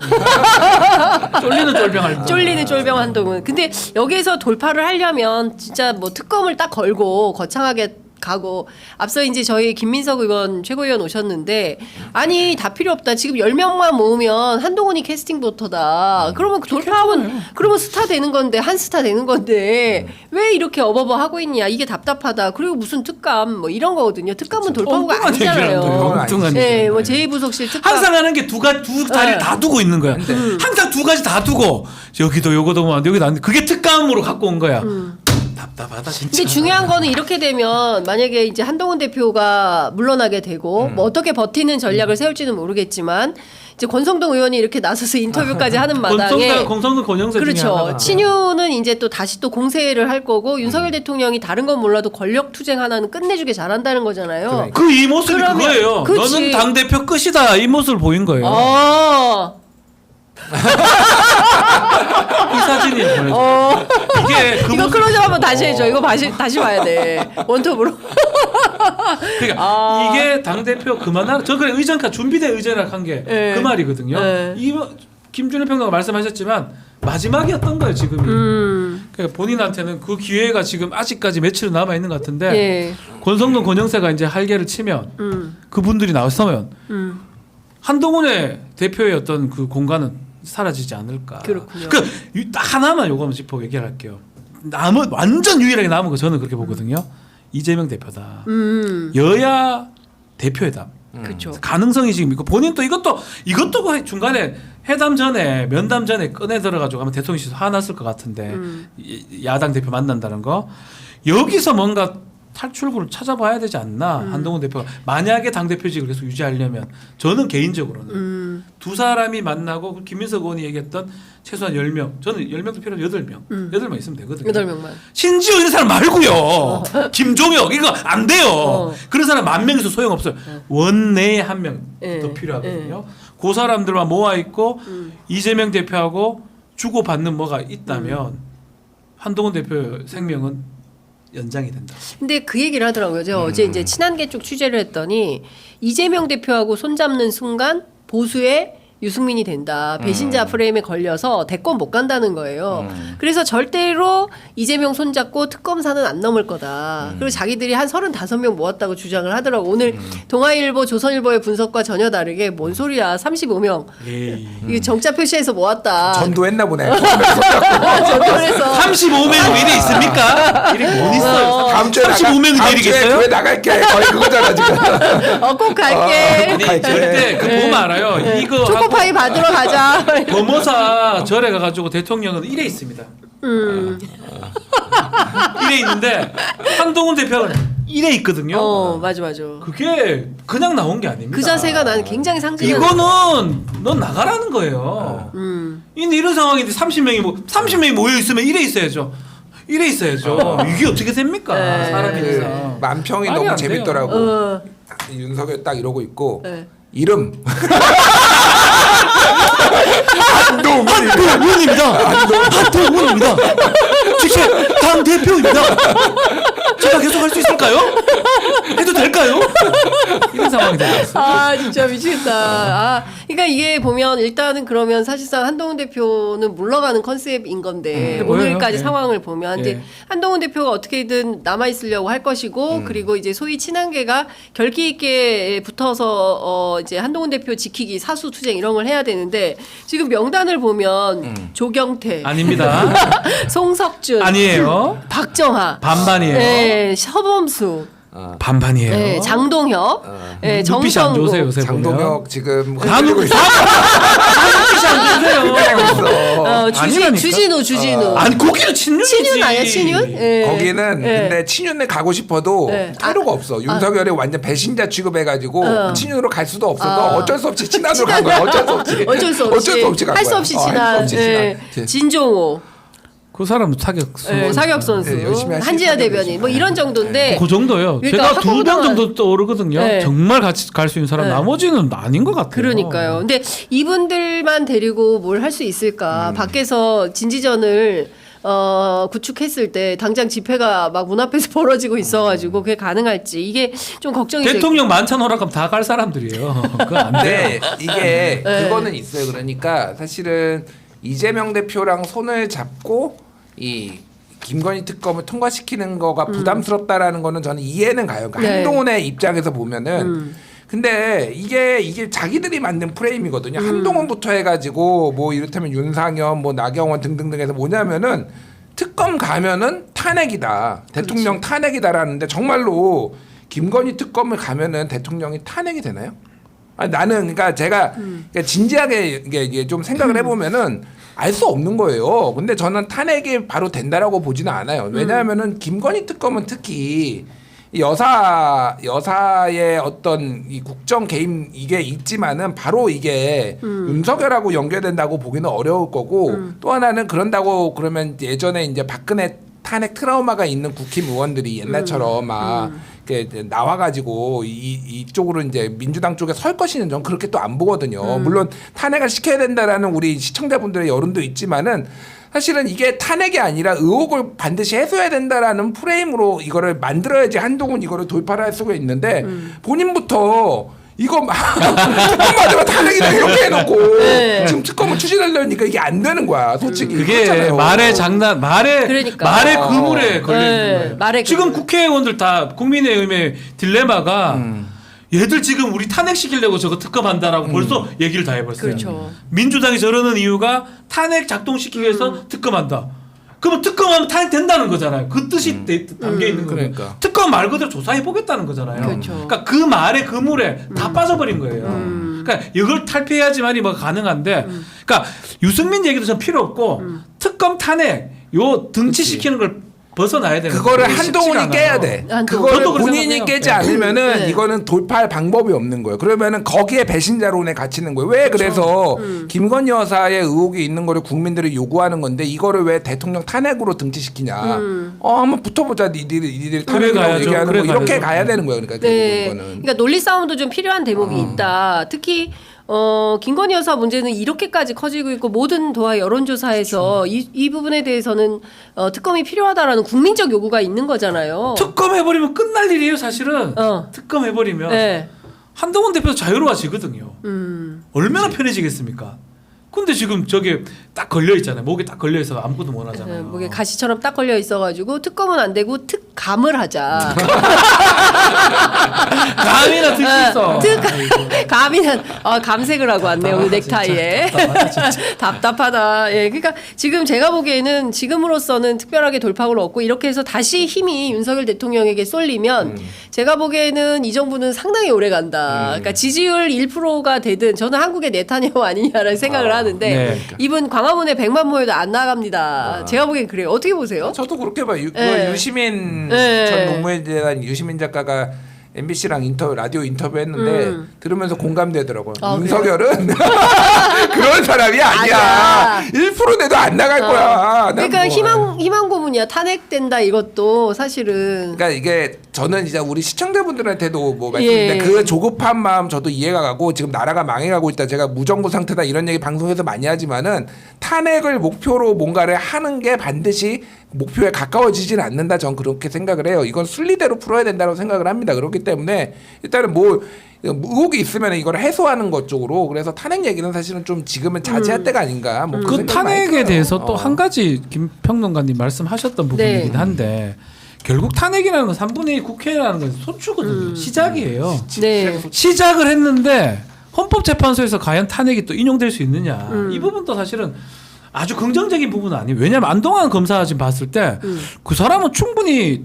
쫄리는 쫄병 알고. 쫄리는 쫄병 한동훈. 근데 여기에서 돌파를 하려면 진짜 뭐 특검을 딱 걸고 거창하게 가고 앞서 이제 저희 김민석 의원 최고위원 오셨는데 아니 다 필요 없다. 지금 10명만 모으면 한동훈이 캐스팅 보터다. 그러면 돌파하면 그러면 스타 되는 건데 한 스타 되는 건데 왜 이렇게 어버버 하고 있냐. 이게 답답하다. 그리고 무슨 특감 뭐 이런 거거든요. 특감은 돌파구가 엉뚱한 얘기를 하는 거예요. 아니잖아요. 엉뚱한 네, 얘기. 뭐 제2부속실 특감. 항상 하는 게 두 자리를 다 두고 있는 거야. 항상 두 가지 다 두고 여기도 요거도 뭐 여기도 안 돼. 그게 특감으로 갖고 온 거야. 답답하다 진짜. 근데 중요한 거는 이렇게 되면 만약에 이제 한동훈 대표가 물러나게 되고 뭐 어떻게 버티는 전략을 세울지는 모르겠지만 이제 권성동 의원이 이렇게 나서서 인터뷰까지 하는 마당에 권성동 권영세 중에 그렇죠. 하나가. 친유는 이제 또 다시 또 공세를 할 거고 윤석열 대통령이 다른 건 몰라도 권력 투쟁 하나는 끝내주게 잘한다는 거잖아요. 그러니까. 그 이 모습이 그러면- 그거예요. 그치. 너는 당 대표 끝이다 이 모습을 보인 거예요. 이 사진이 보여줘. 이게 그 이거 모습. 클로즈업 한번 다시 해줘. 이거 다시 봐야 돼. 원톱으로. 그러니까 이게 당 대표 그만하라. 저 그래 의전카 준비된 의전을 한 게 그 네. 말이거든요. 네. 이 김준일 평론가 말씀하셨지만 마지막이었던 거예요 지금이. 그러니까 본인한테는 그 기회가 지금 아직까지 며칠 남아 있는 것 같은데 예. 권성동 권영세가 이제 할개를 치면 그분들이 나서면 한동훈의 대표의 어떤 그 공간은 사라지지 않을까. 그렇군요. 딱 하나만 요거 짚어 얘기할게요. 완전 유일하게 남은 거 저는 그렇게 보거든요. 이재명 대표다. 여야 대표회담. 그렇죠. 가능성이 지금 있고 본인 또 이것도 중간에 회담 전에 면담 전에 꺼내 들어가지고 하면 대통령실에서 화났을 것 같은데 야당 대표 만난다는 거 여기서 뭔가 탈출구를 찾아봐야 되지 않나 한동훈 대표가 만약에 당 대표직을 계속 유지하려면 저는 개인적으로는 두 사람이 만나고 김민석 의원이 얘기했던 최소한 10명 저는 10명도 필요하면 8명 있으면 되거든요. 8명만. 신지호 이런 사람 말고요. 김종혁 이거 안 돼요. 그런 사람 10,000명에서 소용없어요. 원내에 한 명 더 필요하거든요. 그 사람들만 모아 있고 이재명 대표하고 주고받는 뭐가 있다면 한동훈 대표 생명은 연장이 된다. 근데 그 얘기를 하더라고요. 제가 어제 이제 친한계 쪽 취재를 했더니 이재명 대표하고 손잡는 순간 보수의 유승민이 된다. 배신자 프레임에 걸려서 대권 못 간다는 거예요. 그래서 절대로 이재명 손잡고 특검사는 안 넘을 거다. 그리고 자기들이 한 35명 모았다고 주장을 하더라고. 오늘 동아일보, 조선일보의 분석과 전혀 다르게 뭔 소리야. 35명. 이게 정자 표시해서 모았다. 전도했나 보네. 전도해서 35명이 일이 있습니까? 일이 못 있어요. 다음 주에 35명이 다음 주에 내리겠어요? 교회 나갈게. 거의 그거잖아 지금. 꼭 갈게. 아니 갈게. 절대 그 보면 알아요. 이거 초코파이 받으러 가자. 범호사 절에 가가지고 대통령은 일에 있습니다. 일에 있는데 한동훈 대표가 일에 있거든요. 맞아. 그게 그냥 나온 게 아닙니다. 그 자세가 나는 굉장히 상징이. 이거는 넌 나가라는 거예요. 이런 상황인데 30명이 모여 있으면 일에 있어야죠. 일에 있어야죠. 이게 어떻게 됩니까? 네. 사람이 그 이상. 만평이 말이 너무 안 돼요. 재밌더라고. 윤석열 딱 이러고 있고 네. 이름 한동훈입니다. 한동훈입니다. 직접 당 대표입니다. 제가 계속 할 수 있을까요? 해도 될까요? 이런 상황이 되죠. 아 진짜 미치겠다. 그러니까 이게 보면 일단은 그러면 사실상 한동훈 대표는 물러가는 컨셉인 건데 오늘까지 예. 상황을 보면 이제 한동훈 대표가 어떻게든 남아 있으려고 할 것이고 그리고 이제 소위 친한계가 결기 있게 붙어서 이제 한동훈 대표 지키기 사수투쟁 이런 걸 해야 되는데 지금 명단을 보면 조경태, 아닙니다. 송석준, 아니에요. 박정하, 반반이에요. 네, 서범수. 반반이에요. 네, 장동혁, 네, 눈빛이 안 정성국. 좋으세요, 요새 장동혁 지금 다 눈빛이 안 좋으세요. 아니라니까. 주진우. 아니 거기는 친윤이지. 친윤 아니야, 친윤? 예. 거기는 예. 근데 친윤에 가고 싶어도 네. 퇴로가 없어. 윤석열이 완전 배신자 취급해가지고 친윤으로 갈 수도 없어서 어쩔 수 없이 친한으로 간 거야. 어쩔 수 없이. 어쩔 수 없이 간 할 수 거야. 없이 할 수 친한 없이 예. 친한. 진종호 그 사람은 사격수. 사격 선수 네, 열심히 하시는 한지아 분들 대변인 뭐 이런 정도인데 그 정도요. 그러니까 제가 2명 한국은- 정도 떠오르거든요. 네. 정말 같이 갈 수 있는 사람 네. 나머지는 아닌 것 같아요. 그러니까요. 근데 이분들만 데리고 뭘 할 수 있을까? 밖에서 진지전을 구축했을 때 당장 집회가 막 문 앞에서 벌어지고 있어가지고 그게 가능할지 이게 좀 걱정이 되고. 대통령 만찬 허락하면 다 갈 사람들이에요. 그거 안 돼. 네, 이게 그거는 있어요. 그러니까 사실은 이재명 대표랑 손을 잡고 이 김건희 특검을 통과시키는 거가 부담스럽다라는 거는 저는 이해는 가요. 그러니까 네. 한동훈의 입장에서 보면은 근데 이게 자기들이 만든 프레임이거든요. 한동훈부터 해가지고 뭐 이를테면 윤상현, 뭐 나경원 등등등해서 뭐냐면은 특검 가면은 탄핵이다. 대통령 탄핵이다라는데 정말로 김건희 특검을 가면은 대통령이 탄핵이 되나요? 아니, 나는 그러니까 제가 그러니까 진지하게 이게 좀 생각을 해보면은 알 수 없는 거예요. 근데 저는 탄핵이 바로 된다라고 보지는 않아요. 왜냐하면은 김건희 특검은 특히 여사의 어떤 이 국정 개입 이게 있지만은 바로 이게 윤석열하고 연결된다고 보기는 어려울 거고 또 하나는 그런다고 그러면 예전에 이제 박근혜 탄핵 트라우마가 있는 국힘 의원들이 옛날처럼 막 이렇게 나와가지고 이쪽으로 이제 민주당 쪽에 설 것이는 전 그렇게 또 안 보거든요. 물론 탄핵을 시켜야 된다라는 우리 시청자분들의 여론도 있지만은 사실은 이게 탄핵이 아니라 의혹을 반드시 해소해야 된다라는 프레임으로 이거를 만들어야지 한동훈 이거를 돌파를 할 수가 있는데 본인부터 이거 막 특검 받으면 탄핵이다 이렇게 해놓고 지금 특검을 추진하려니까 이게 안 되는 거야 솔직히. 그게 그렇잖아요. 말의 장난, 그러니까. 말의 그물에 걸려 있는 네, 거예요. 말의 지금 그물. 국회의원들 다 국민의힘의 딜레마가 얘들 지금 우리 탄핵시키려고 저거 특검한다라고 벌써 얘기를 다 해버렸어요. 그렇죠. 민주당이 저러는 이유가 탄핵 작동시키기 위해서 특검한다. 그러면 특검하면 탄핵된다는 거잖아요. 그 뜻이 담겨 있는 거예요. 그러니까. 특검 말 그대로 조사해 보겠다는 거잖아요. 그렇죠. 그러니까 그 말의 그물에 다 빠져버린 거예요. 그러니까 이걸 탈피해야지만이 뭐 가능한데, 그러니까 유승민 얘기도 좀 필요 없고 특검 탄핵 요 등치시키는 걸 벗어나야 되는 그거를 거예요. 한동훈이 쉽지가 깨야 않아요. 돼. 한동훈. 그거를 저도 그렇게 본인이 생각해요. 깨지 네. 않으면은 네. 이거는 돌파할 방법이 없는 거예요. 그러면은 거기에 배신자론에 갇히는 거예요. 왜 그래서 김건희 여사의 의혹이 있는 거를 국민들이 요구하는 건데 이거를 왜 대통령 탄핵으로 등치시키냐? 한번 붙어보자. 니들이 탄핵이라고 가야죠. 얘기하는 그래 거 이렇게 가야죠. 가야 되는 거예요. 그러니까 네. 결국은 이거는. 그러니까 논리 싸움도 좀 필요한 대목이 있다. 특히 김건희 여사 문제는 이렇게까지 커지고 있고 모든 도하 여론조사에서 이 부분에 대해서는 특검이 필요하다라는 국민적 요구가 있는 거잖아요. 특검 해버리면 끝날 일이에요, 사실은. 특검 해버리면 네. 한동훈 대표 자유로워지거든요. 얼마나 편해지겠습니까? 근데 지금 저게 딱 걸려 있잖아요. 목에 딱 걸려 있어 아무것도 못 하잖아요. 목에 가시처럼 딱 걸려 있어가지고 특검은 안 되고 특감을 하자. 감이나 들 수 있어. 감이는 감색을 하고 왔네요 오늘 넥타이에. 답답하다. 예, 그러니까 지금 제가 보기에는 지금으로서는 특별하게 돌파구를 얻고 이렇게 해서 다시 힘이 윤석열 대통령에게 쏠리면 제가 보기에는 이 정부는 상당히 오래 간다. 그러니까 지지율 1%가 되든 저는 한국의 네타냐후 아니냐라는 생각을 하는데 네. 이분 광화문에 100만 모여도 안 나갑니다. 제가 보기엔 그래요. 어떻게 보세요? 저도 그렇게 봐요. 네. 유시민 네. 전 노무현에 대한 유시민 작가가 MBC랑 라디오 인터뷰했는데 들으면서 공감되더라고요. 아, 윤석열은 그런 사람이 아니야. 1% 내도 안 나갈 거야. 난 그러니까 뭐. 희망 고문이야. 탄핵된다 이것도 사실은. 그러니까 이게 저는 이제 우리 시청자분들한테도 뭐 말씀드린데 예. 그 조급한 마음 저도 이해가 가고 지금 나라가 망해가고 있다. 제가 무정부 상태다 이런 얘기 방송에서 많이 하지만은 탄핵을 목표로 뭔가를 하는 게 반드시 목표에 가까워지진 않는다. 전 그렇게 생각을 해요. 이건 순리대로 풀어야 된다고 생각을 합니다. 그렇기 때문에 일단은 뭐 의혹이 있으면 이걸 해소하는 것 쪽으로 그래서 탄핵 얘기는 사실은 좀 지금은 자제할 때가 아닌가. 뭐 그 탄핵에 대해서 또 한 가지 김 평론가님 말씀하셨던 부분이긴 네. 한데 결국 탄핵이라는 건 3분의 1 국회라는 건 소추거든요. 시작이에요. 네. 시작을 했는데 헌법재판소에서 과연 탄핵이 또 인용될 수 있느냐. 이 부분도 사실은 아주 긍정적인 부분은 아니에요. 왜냐하면 안동환 검사 지금 봤을 때 그 사람은 충분히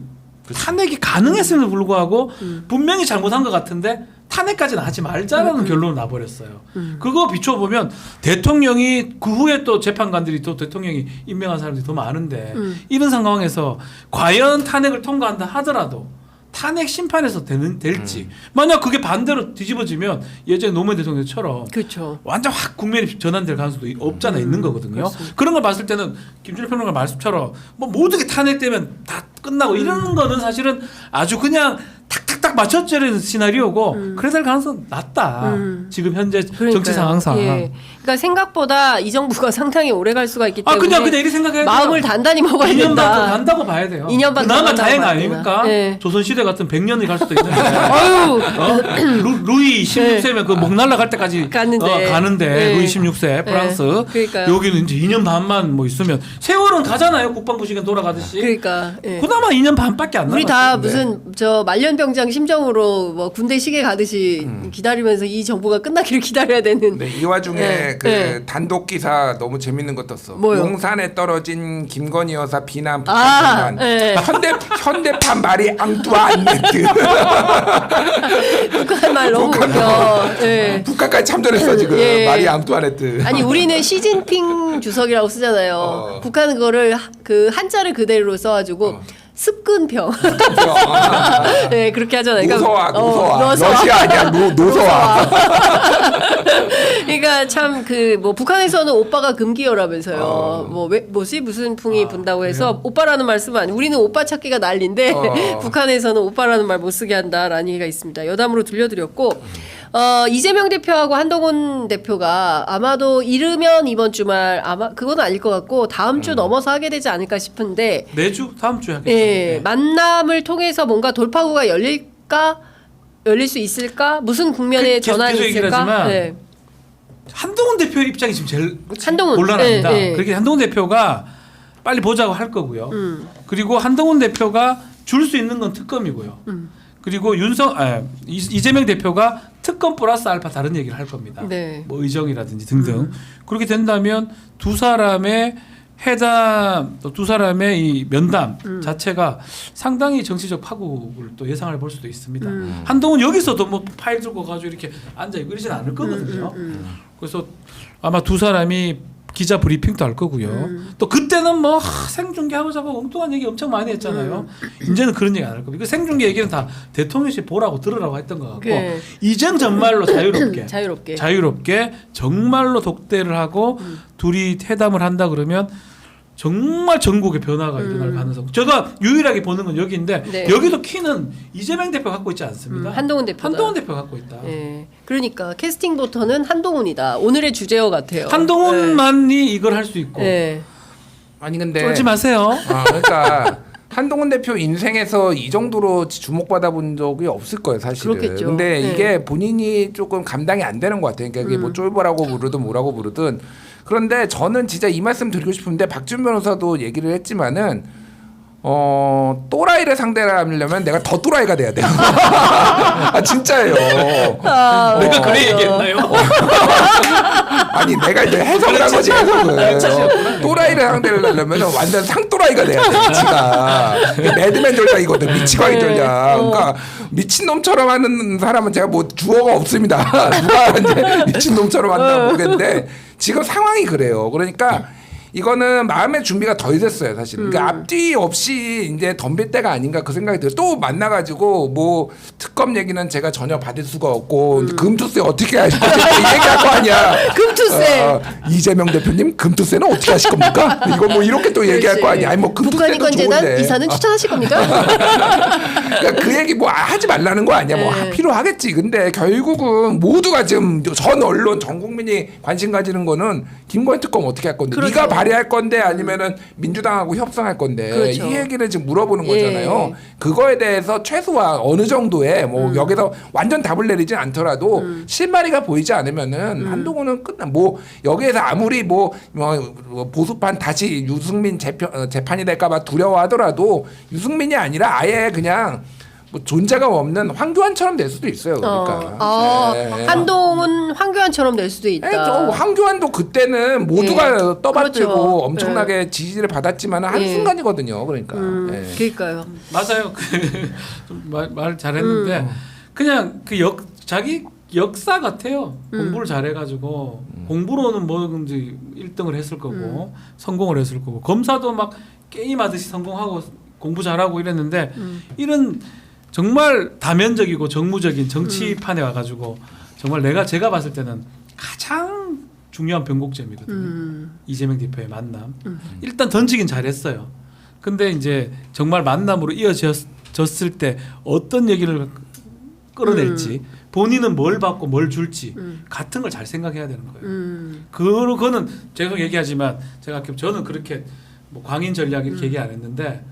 탄핵이 가능했음에도 불구하고 분명히 잘못한 것 같은데 탄핵까지는 하지 말자라는 결론을 나버렸어요. 그거 비춰보면 대통령이 그 후에 또 재판관들이 또 대통령이 임명한 사람들이 더 많은데 이런 상황에서 과연 탄핵을 통과한다 하더라도 탄핵 심판에서 될지 만약 그게 반대로 뒤집어지면 예전에 노무현 대통령처럼 그렇죠. 완전 확 국면이 전환될 가능성도 없잖아 있는 거거든요. 그런 걸 봤을 때는 김준일 평론가 말씀처럼 뭐 모든 게 탄핵되면 다 끝나고 이러는 거는 사실은 아주 그냥 탁탁탁 맞춰지는 시나리오고 그래 될 가능성 낮다. 지금 현재 그러니까요. 정치 상황상. 예. 그러니까 생각보다 이 정부가 상당히 오래 갈 수가 있기 때문에 그냥 이렇게 생각해야 돼요. 마음을 단단히 먹어야 2년 반 더 된다. 간다고 봐야 돼요. 2년 반더 그나마 간다고 다행 봐야 아닙니까? 되나. 예. 조선시대 같은 100년이 갈 수도 있는데. 아유, 루이 16세면 그 목 날라갈 때까지 가는데 예. 루이 16세 프랑스. 그러니까요. 여기는 이제 2년 반만 뭐 있으면 세월은 가잖아요. 국방부 시간 돌아가듯이. 그러니까 예. 그나마 2년 반밖에 안 우리 남았어요. 다 무슨 저 말년병장 심정으로 뭐 군대 시계 가듯이 기다리면서 이 정부가 끝나기를 기다려야 되는. 네, 이 와중에 네, 그 네. 단독 기사 너무 재밌는 거 떴어. 뭐요? 용산에 떨어진 김건희 여사 비난 아, 북한 네. 현대판 말이 앙뚜아네트. 북한 말 너무 웃겨. 예. 북한까지 참전했어 지금. 예. 말이 앙뚜아네트. 아니 우리는 시진핑 주석이라고 쓰잖아요. 북한은 그거를 그 한자를 그대로 써가지고 습근평. 네 그렇게 하잖아요. 노서와 노서와 노서와. 러시아 아니야 노서와. 그러니까 참 그 뭐 북한에서는 오빠가 금기어라면서요. 뭐 뭐지 무슨 풍이 분다고 해서 그래요? 오빠라는 말씀은 아니 우리는 오빠 찾기가 난리인데 북한에서는 오빠라는 말 못 쓰게 한다라는 얘기가 있습니다. 여담으로 들려드렸고 이재명 대표하고 한동훈 대표가 아마도 이르면 이번 주말 아마 그건 아닐 것 같고 다음 주 넘어서 하게 되지 않을까 싶은데 내주 다음 주에 하겠죠. 예, 만남을 통해서 뭔가 돌파구가 열릴 수 있을까? 무슨 국면의 전환이 계속 얘기를 있을까? 하지만 네. 한동훈 대표 입장이 지금 제일 한동훈. 곤란합니다. 네, 네. 그렇게 한동훈 대표가 빨리 보자고 할 거고요. 그리고 한동훈 대표가 줄 수 있는 건 특검이고요. 그리고 이재명 대표가 특검 플러스 알파 다른 얘기를 할 겁니다. 네. 뭐 의정이라든지 등등. 그렇게 된다면 두 사람의 회담 또 두 사람의 이 면담 자체가 상당히 정치적 파국을 또 예상을 볼 수도 있습니다. 한동훈 여기서도 뭐 파일 들고 가지고 이렇게 앉아 있고 이러진 않을 거거든요. 그래서 아마 두 사람이 기자 브리핑도 할 거고요. 또 그때는 뭐 생중계하고 자고 엉뚱한 얘기 엄청 많이 했잖아요. 이제는 그런 얘기 안 할 겁니다. 그 생중계 얘기는 다 대통령실 보라고 들으라고 했던 것 같고 네. 이젠 정말로 자유롭게 정말로 독대를 하고 둘이 회담을 한다 그러면 정말 전국의 변화가 일어날 가능성. 제가 유일하게 보는 건 여기인데 네. 여기도 키는 이재명 대표 갖고 있지 않습니다. 한동훈 대표가. 한동훈 대표 갖고 있다. 네. 그러니까 캐스팅 버터는 한동훈이다. 오늘의 주제어 같아요. 한동훈만이 이걸 할 수 있고 네. 아니 근데 쫄지 마세요. 그러니까 한동훈 대표 인생에서 이 정도로 주목받아 본 적이 없을 거예요, 사실은. 그렇겠죠. 근데 네. 이게 본인이 조금 감당이 안 되는 것 같아요. 그러니까 이게 뭐 쫄보라고 부르든 뭐라고 부르든. 그런데 저는 진짜 이 말씀 드리고 싶은데 박준 변호사도 얘기를 했지만은 또라이를 상대를 하려면 내가 더 또라이가 돼야 돼요. 아, 진짜예요. 내가 그래 얘기했나요? 아니 내가 이제 해석을 한 거지 해석을. 또라이를 상대를 하려면 완전 상또라이가 돼야 돼. 지가 매드맨 전략이거든. 미치광이 전략. 그러니까 미친놈처럼 하는 사람은 제가 뭐 주어가 없습니다. 누가 이제 미친놈처럼 한다 모르겠는데 지금 상황이 그래요. 그러니까 이거는 마음의 준비가 덜 됐어요, 사실. 그러니까 앞뒤 없이 이제 덤빌 때가 아닌가 그 생각이 들어요. 또 만나가지고 뭐 특검 얘기는 제가 전혀 받을 수가 없고 금투세 어떻게 하실 건지 얘기할 거 아니야. 금투세. 이재명 대표님 금투세는 어떻게 하실 겁니까? 이거 뭐 이렇게 또 얘기할 거 아니야. 아니 뭐 금투세도 북한인권재단 좋은데. 이사는 추천하실 겁니까? 그러니까 그 얘기 뭐 하지 말라는 거 아니야. 뭐 네. 필요하겠지. 근데 결국은 모두가 지금 전 언론 전 국민이 관심 가지는 거는 김건희 특검 어떻게 할 건데 그렇죠. 네가 발의할 건데 아니면은 민주당하고 협상할 건데 그렇죠. 이 얘기를 지금 물어보는 예. 거잖아요. 그거에 대해서 최소한 어느 정도의 뭐 여기서 완전 답을 내리진 않더라도 실마리가 보이지 않으면은 한동훈은 끝나. 뭐 여기에서 아무리 뭐 보수판 다시 유승민 재판이 될까봐 두려워하더라도 유승민이 아니라 아예 그냥 뭐 존재감 없는 황교안처럼 될 수도 있어요. 그러니까. 네. 한동훈 황교안처럼 될 수도 있다. 네, 황교안도 그때는 모두가 떠받들고 그렇죠. 엄청나게 지지를 받았지만 한 순간이거든요. 그러니까. 네. 그러니까요. 맞아요. 말 잘했는데 그냥 그 자기 역사 같아요. 공부를 잘해가지고 공부로는 뭐든지 1등을 했을 거고 성공을 했을 거고 검사도 막 게임하듯이 성공하고 공부 잘하고 이랬는데 이런 정말 다면적이고 정무적인 정치판에 와가지고 정말 제가 봤을 때는 가장 중요한 변곡점이거든요. 이재명 대표의 만남. 일단 던지긴 잘했어요. 근데 이제 정말 만남으로 이어졌을 때 어떤 얘기를 끌어낼지 본인은 뭘 받고 뭘 줄지 같은 걸 잘 생각해야 되는 거예요. 그거는 제가 얘기하지만 저는 그렇게 뭐 광인 전략 이렇게 얘기 안 했는데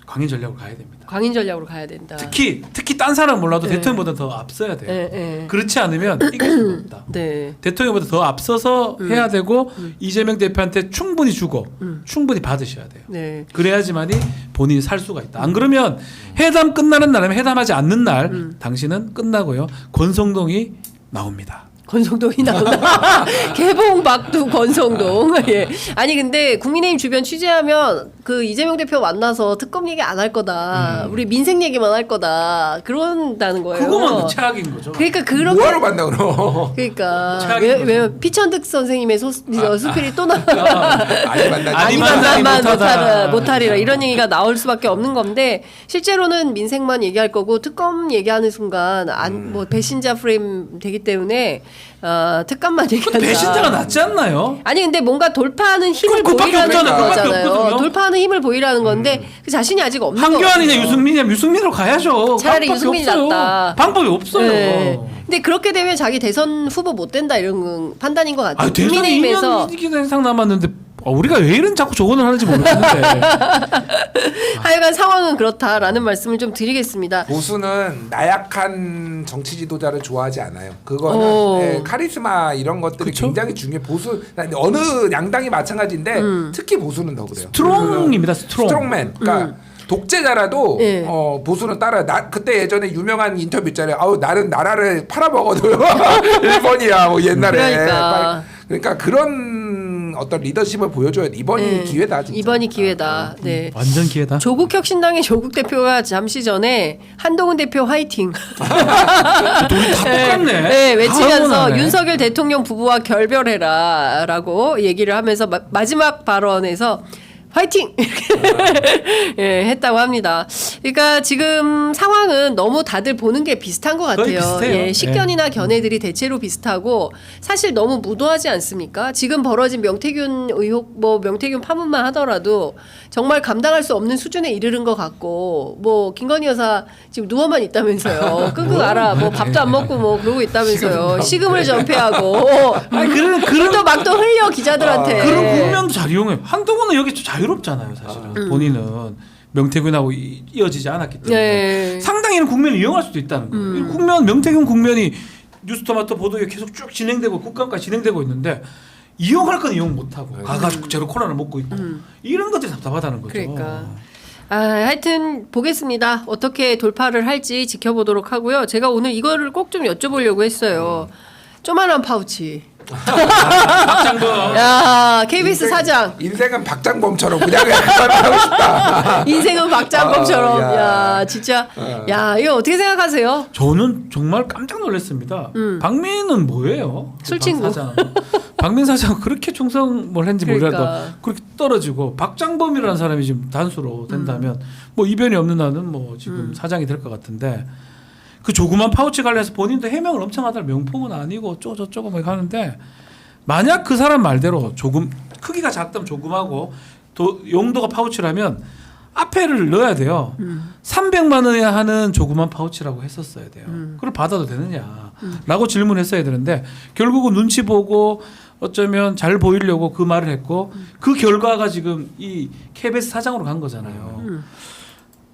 광인 전략으로 가야 됩니다. 광인 전략으로 가야 된다. 특히 딴 사람 몰라도 네. 대통령보다 더 앞서야 돼요. 네. 그렇지 않으면 이길 수가 없다. 네. 대통령보다 더 앞서서 해야 되고 이재명 대표한테 충분히 주고 충분히 받으셔야 돼요. 네. 그래야지만이 본인이 살 수가 있다. 안 그러면 회담 끝나는 날이면 회담하지 않는 날 당신은 끝나고요. 권성동이 나옵니다. 권성동이 나온다. 개봉 박두 권성동. 예. 아니 근데 국민의힘 주변 취재하면 그 이재명 대표 만나서 특검 얘기 안 할 거다. 우리 민생 얘기만 할 거다. 그런다는 거예요. 그거만 최악인 거죠. 그러니까 그렇게 뭐하러 만나 그럼? 그러니까 최악인 거죠. 왜 피천득 선생님의 수필이 또 나와. 아니 만나. 아니, 아니 만나지 만나면 못하다. 못하리라 이런 얘기가 나올 수밖에 없는 건데 실제로는 민생만 얘기할 거고 특검 얘기하는 순간 뭐 배신자 프레임 되기 때문에 특검만 얘기한다. 배신자가 낫지 않나요? 아니 근데 뭔가 돌파하는 힘을 그것밖에 보이라는 없잖아요. 그것밖에 거잖아요. 없거든요. 돌파하는 힘을 보이라는 건데 그 자신이 아직 없는 한교안이냐 거거든요. 유승민이냐 유승민으로 가야죠. 차라리 방법이 유승민이 없어요. 낫다. 방법이 없어요. 네. 근데 그렇게 되면 자기 대선 후보 못 된다 이런 판단인 것 같아요. 대선이 국민의힘에서 2년 이상 남았는데 우리가 왜 이런 자꾸 조언을 하는지 모르겠는데. 하여간 상황은 그렇다라는 말씀을 좀 드리겠습니다. 보수는 나약한 정치 지도자를 좋아하지 않아요. 그거는 카리스마 이런 것들이 그쵸? 굉장히 중요해. 보수 어느 양당이 마찬가지인데 특히 보수는 더 그래요. 스트롱입니다. 스트롱. 그러니까 독재자라도 예. 보수는 따라. 그때 예전에 유명한 인터뷰 있잖아요. 나는 나라를 팔아먹어도 1번이야. 뭐 옛날에. 그러니까 그런 어떤 리더십을 보여줘야 돼. 이번이 기회다. 진짜. 이번이 기회다. 네. 완전 기회다. 조국혁신당의 조국 대표가 잠시 전에 한동훈 대표 화이팅. 둘이 다 똑같네. 네, 외치면서 다 응원하네. 윤석열 대통령 부부와 결별해라라고 얘기를 하면서 마지막 발언에서 화이팅! 이렇게 예, 했다고 합니다. 그러니까 지금 상황은 너무 다들 보는 게 비슷한 것 같아요. 거의 비슷해요. 예, 식견이나 견해들이 대체로 비슷하고 사실 너무 무도하지 않습니까? 지금 벌어진 명태균 의혹, 뭐 명태균 파문만 하더라도 정말 감당할 수 없는 수준에 이르는 것 같고 뭐 김건희 여사 지금 누워만 있다면서요. 끙끙 앓아. 뭐 밥도 안 먹고 뭐 그러고 있다면서요. 식음을 전폐하고. 아니 그런 또 막 또 흘려 기자들한테. 그런 국면도 잘 이용해. 한동훈은 여기 좀 자유롭잖아요, 사실은. 본인은 명태균하고 이어지지 않았기 때문에 네. 상당히는 국면을 이용할 수도 있다는 거예요. 이 국면 명태균 국면이 뉴스토마토 보도에 계속 쭉 진행되고 국감까지 진행되고 있는데 이용할 건 이용 못하고 가가지고 제로 코로나를 먹고 있고 이런 것들이 답답하다는 거죠. 그러니까. 하여튼 보겠습니다. 어떻게 돌파를 할지 지켜보도록 하고요. 제가 오늘 이거를 꼭 좀 여쭤보려고 했어요. 조만한 파우치. 박장범. 야, KBS 사장. 인생은 박장범처럼 그냥 하고 싶다. 인생은 박장범처럼. 야. 야, 진짜. 야, 이거 어떻게 생각하세요? 저는 정말 깜짝 놀랐습니다. 박민은 뭐예요? 술친구. 박 사장. 박민 사장 그렇게 충성 뭘 했는지 그러니까. 몰라도 그렇게 떨어지고 박장범이라는 사람이 지금 단수로 된다면 뭐 이변이 없는 한은 뭐 지금 사장이 될 것 같은데 그 조그만 파우치 관련해서 본인도 해명을 엄청 하더라. 명품은 아니고 저쩌고 막 하는데 만약 그 사람 말대로 조금 크기가 작다면 조그마고 용도가 파우치라면 앞에를 넣어야 돼요. 300만 원에 하는 조그만 파우치라고 했었어야 돼요. 그걸 받아도 되느냐라고 질문했어야 되는데 결국은 눈치 보고 어쩌면 잘 보이려고 그 말을 했고 그 결과가 지금 이 KBS 사장으로 간 거잖아요.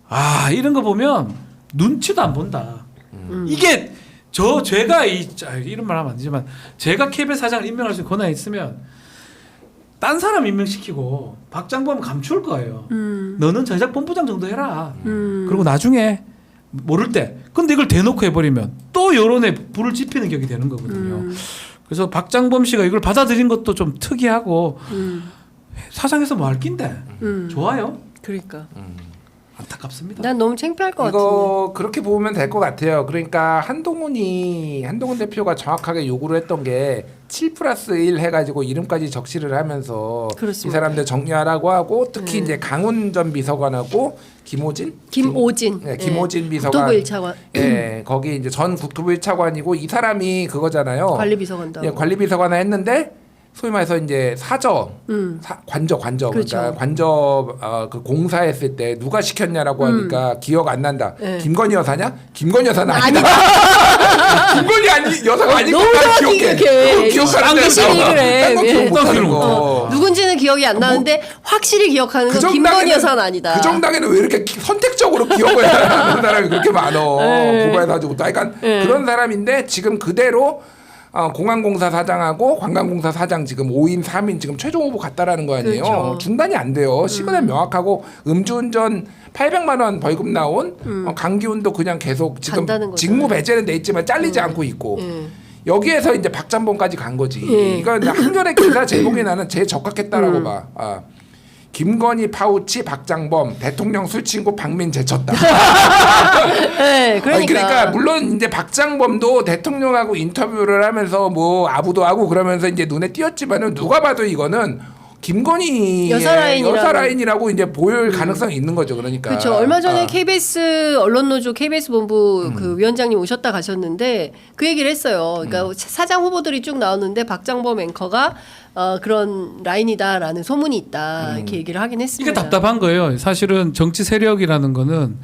아 이런 거 보면 눈치도 안 본다. 이게 제가 이런 말 하면 안 되지만 제가 KBS 사장을 임명할 수 있는 권한이 있으면 딴 사람 임명시키고 박장범 감출 거예요. 너는 전작 본부장 정도 해라. 그리고 나중에 모를 때 근데 이걸 대놓고 해버리면 또 여론에 불을 지피는 격이 되는 거거든요. 그래서 박장범 씨가 이걸 받아들인 것도 좀 특이하고 사장에서 뭐 할 낀데 좋아요. 그러니까. 안타깝습니다. 난 너무 창피할 것 같은데. 이거 그렇게 보면 될 것 같아요. 그러니까 한동훈 대표가 정확하게 요구를 했던 게 7+1 해가지고 이름까지 적시를 하면서 그렇습니다. 이 사람들 정리하라고 하고 특히 이제 강훈 전 비서관하고 김오진 비서관 국토부 1차관. 예, 거기 이제 전 국토부 1차관이고 이 사람이 그거잖아요. 관리비서관도. 예, 관리비서관을 했는데 소위 말해서 이제 관저 그렇죠. 그러니까 관저 그 공사했을 때 누가 시켰냐라고 하니까 기억 안 난다. 네. 김건희 여사냐? 김건희 여사는 아니다. 김건희 여사가 아니고 너무 난 정확히 기억해. 기억해. 그걸 기억하는데 당신이 그래. 딴거 기억 예. 못하는 거. 누군지는 기억이 안 나는데 확실히 기억하는 건 김건희 여사는 아니다. 그 정당에는 왜 이렇게 선택적으로 기억을 하는 사람이 그렇게 많어. 네. 고발해 가지고 약간 그런 사람인데 지금 그대로 공항공사 사장하고 관광공사 사장 지금 5인 3인 지금 최종 후보 갔다라는 거 아니에요. 그렇죠. 중단이 안 돼요. 시간은 명확하고 음주운전 800만 원 벌금 나온 강기훈도 그냥 계속 지금 간다는 거죠. 직무 배제는 돼 있지만 잘리지 않고 있고 여기에서 이제 박장범까지 간 거지. 이건 한겨레 기사 제목이 나는 제일 적합했다라고 봐. 김건희 파우치 박장범 대통령 술친구 박민 제쳤다. 네, 그러니까 물론 이제 박장범도 대통령하고 인터뷰를 하면서 뭐 아부도 하고 그러면서 이제 눈에 띄었지만은 누가 봐도 이거는 김건희 여사 라인이라고 이제 보일 가능성이 있는 거죠. 그러니까. 그렇죠. 얼마 전에 KBS 언론노조 KBS 본부 그 위원장님 오셨다 가셨는데 그 얘기를 했어요. 그러니까 사장 후보들이 쭉 나오는데 박장범 앵커가 그런 라인이다라는 소문이 있다 이렇게 얘기를 하긴 했습니다. 이게 답답한 거예요. 사실은 정치 세력이라는 거는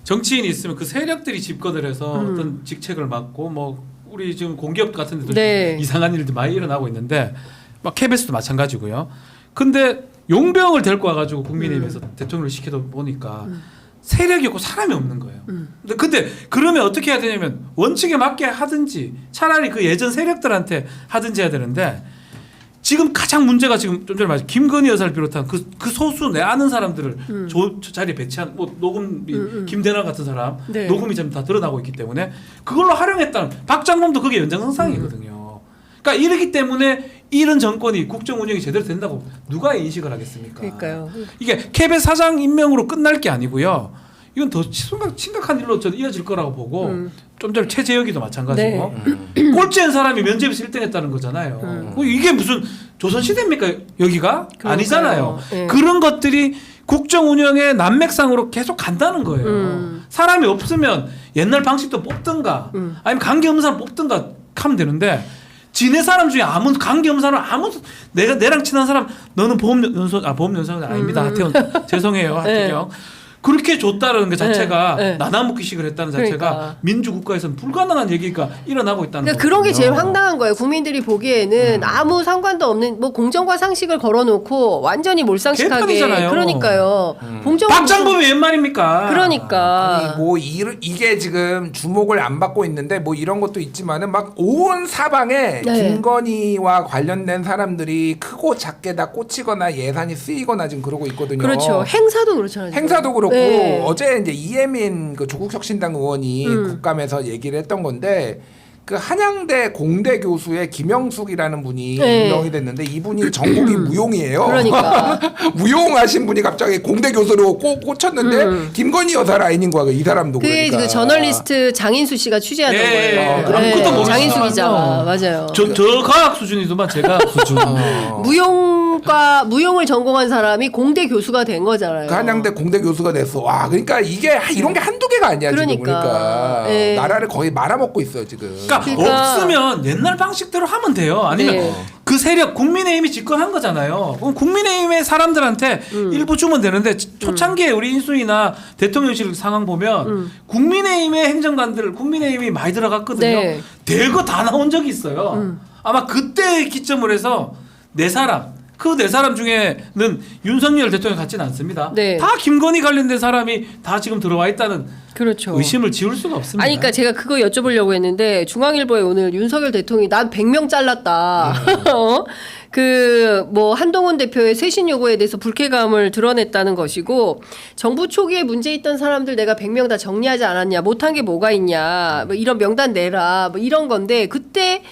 정치인이 있으면 그 세력들이 집권을 해서 어떤 직책을 맡고 뭐 우리 지금 공기업 같은 데도 네. 이상한 일도 많이 일어나고 있는데 막 KBS도 마찬가지고요. 근데 용병을 데리고 와가지고 국민의힘에서 대통령을 시켜다 보니까 세력이 없고 사람이 없는 거예요. 근데 그러면 어떻게 해야 되냐면 원칙에 맞게 하든지 차라리 그 예전 세력들한테 하든지 해야 되는데 지금 가장 문제가 지금 좀 전에 말씀 김건희 여사를 비롯한 그 소수 내 아는 사람들을 저 자리에 배치한 뭐 녹음이 김대남 같은 사람 네. 녹음이 지금 다 드러나고 있기 때문에 그걸로 활용했다는 박장범도 그게 연장선상이거든요. 그러니까 이러기 때문에 이런 정권이 국정 운영이 제대로 된다고 누가 인식을 하겠습니까? 그러니까요. 이게 KBS 사장 임명으로 끝날 게 아니고요. 이건 더 심각한 일로 저는 이어질 거라고 보고 좀 전에 최재혁이도 마찬가지고 꼴찌한 사람이 면접에서 1등했다는 거잖아요. 이게 무슨 조선시대입니까 여기가? 그러니까요. 아니잖아요. 네. 그런 것들이 국정 운영의 난맥상으로 계속 간다는 거예요. 사람이 없으면 옛날 방식도 뽑든가 아니면 관계없는 사람 뽑든가 하면 되는데 지네 사람 중에 아무 관계없는 사람 내랑 친한 사람 너는 보험연수원 아닙니다. 하태원 죄송해요 하태경. 그렇게 줬다는 게 자체가 네, 네. 나눠먹기식을 했다는 자체가 그러니까. 민주국가에서는 불가능한 얘기가 일어나고 있다는 그러니까 거거든요. 그런 게 제일 황당한 거예요. 국민들이 보기에는 아무 상관도 없는 뭐 공정과 상식을 걸어놓고 완전히 몰상식하게. 개판이잖아요. 그러니까요. 봉정은 박장범이 웬 말입니까? 그러니까. 아니 뭐 이게 지금 주목을 안 받고 있는데 뭐 이런 것도 있지만은 막 온 사방에 네. 김건희와 관련된 사람들이 크고 작게 다 꽂히거나 예산이 쓰이거나 지금 그러고 있거든요. 그렇죠. 행사도 그렇잖아요. 지금. 행사도 그렇고 네. 어제 이제 이혜민 그 조국혁신당 의원이 국감에서 얘기를 했던 건데 그 한양대 공대 교수의 김영숙이라는 분이 네. 임명이 됐는데 이분이 전공이 무용이에요. 그러니까. 무용하신 분이 갑자기 공대 교수로 꽂혔는데 김건희 여사 라인인 거야 이 사람도. 그게 그러니까. 그 저널리스트 장인수 씨가 취재하던 예, 거예요. 그럼 그것도 모르시더라고요. 장인수 기자가 맞아요. 저 과학 수준이더만 제가 수준. 무용을 전공한 사람이 공대 교수가 된 거잖아요. 그 한양대 공대 교수가 됐어. 와 그러니까 이게 이런 게 한두 개가 아니야 지금 그러니까. 보니까 예. 나라를 거의 말아먹고 있어요 지금. 그러니까 없으면 옛날 방식대로 하면 돼요. 아니면 네. 그 세력 국민의힘이 집권한 거잖아요. 그럼 국민의힘의 사람들한테 일부 주면 되는데 초창기에 우리 인수위나 대통령실 상황 보면 국민의힘의 행정관들 국민의힘이 많이 들어갔거든요. 네. 대거 다 나온 적이 있어요. 아마 그때 기점을 해서 네 사람 그 네 사람 중에는 윤석열 대통령 같지는 않습니다. 네. 다 김건희 관련된 사람이 다 지금 들어와 있다는 그렇죠. 의심을 지울 수가 없습니다. 아니, 그러니까 제가 그거 여쭤보려고 했는데 중앙일보에 오늘 윤석열 대통령이 난 100명 잘랐다. 어? 그 뭐 한동훈 대표의 쇄신 요구에 대해서 불쾌감을 드러냈다는 것이고 정부 초기에 문제 있던 사람들 내가 100명 다 정리하지 않았냐, 못한 게 뭐가 있냐, 뭐 이런 명단 내라, 뭐 이런 건데 그때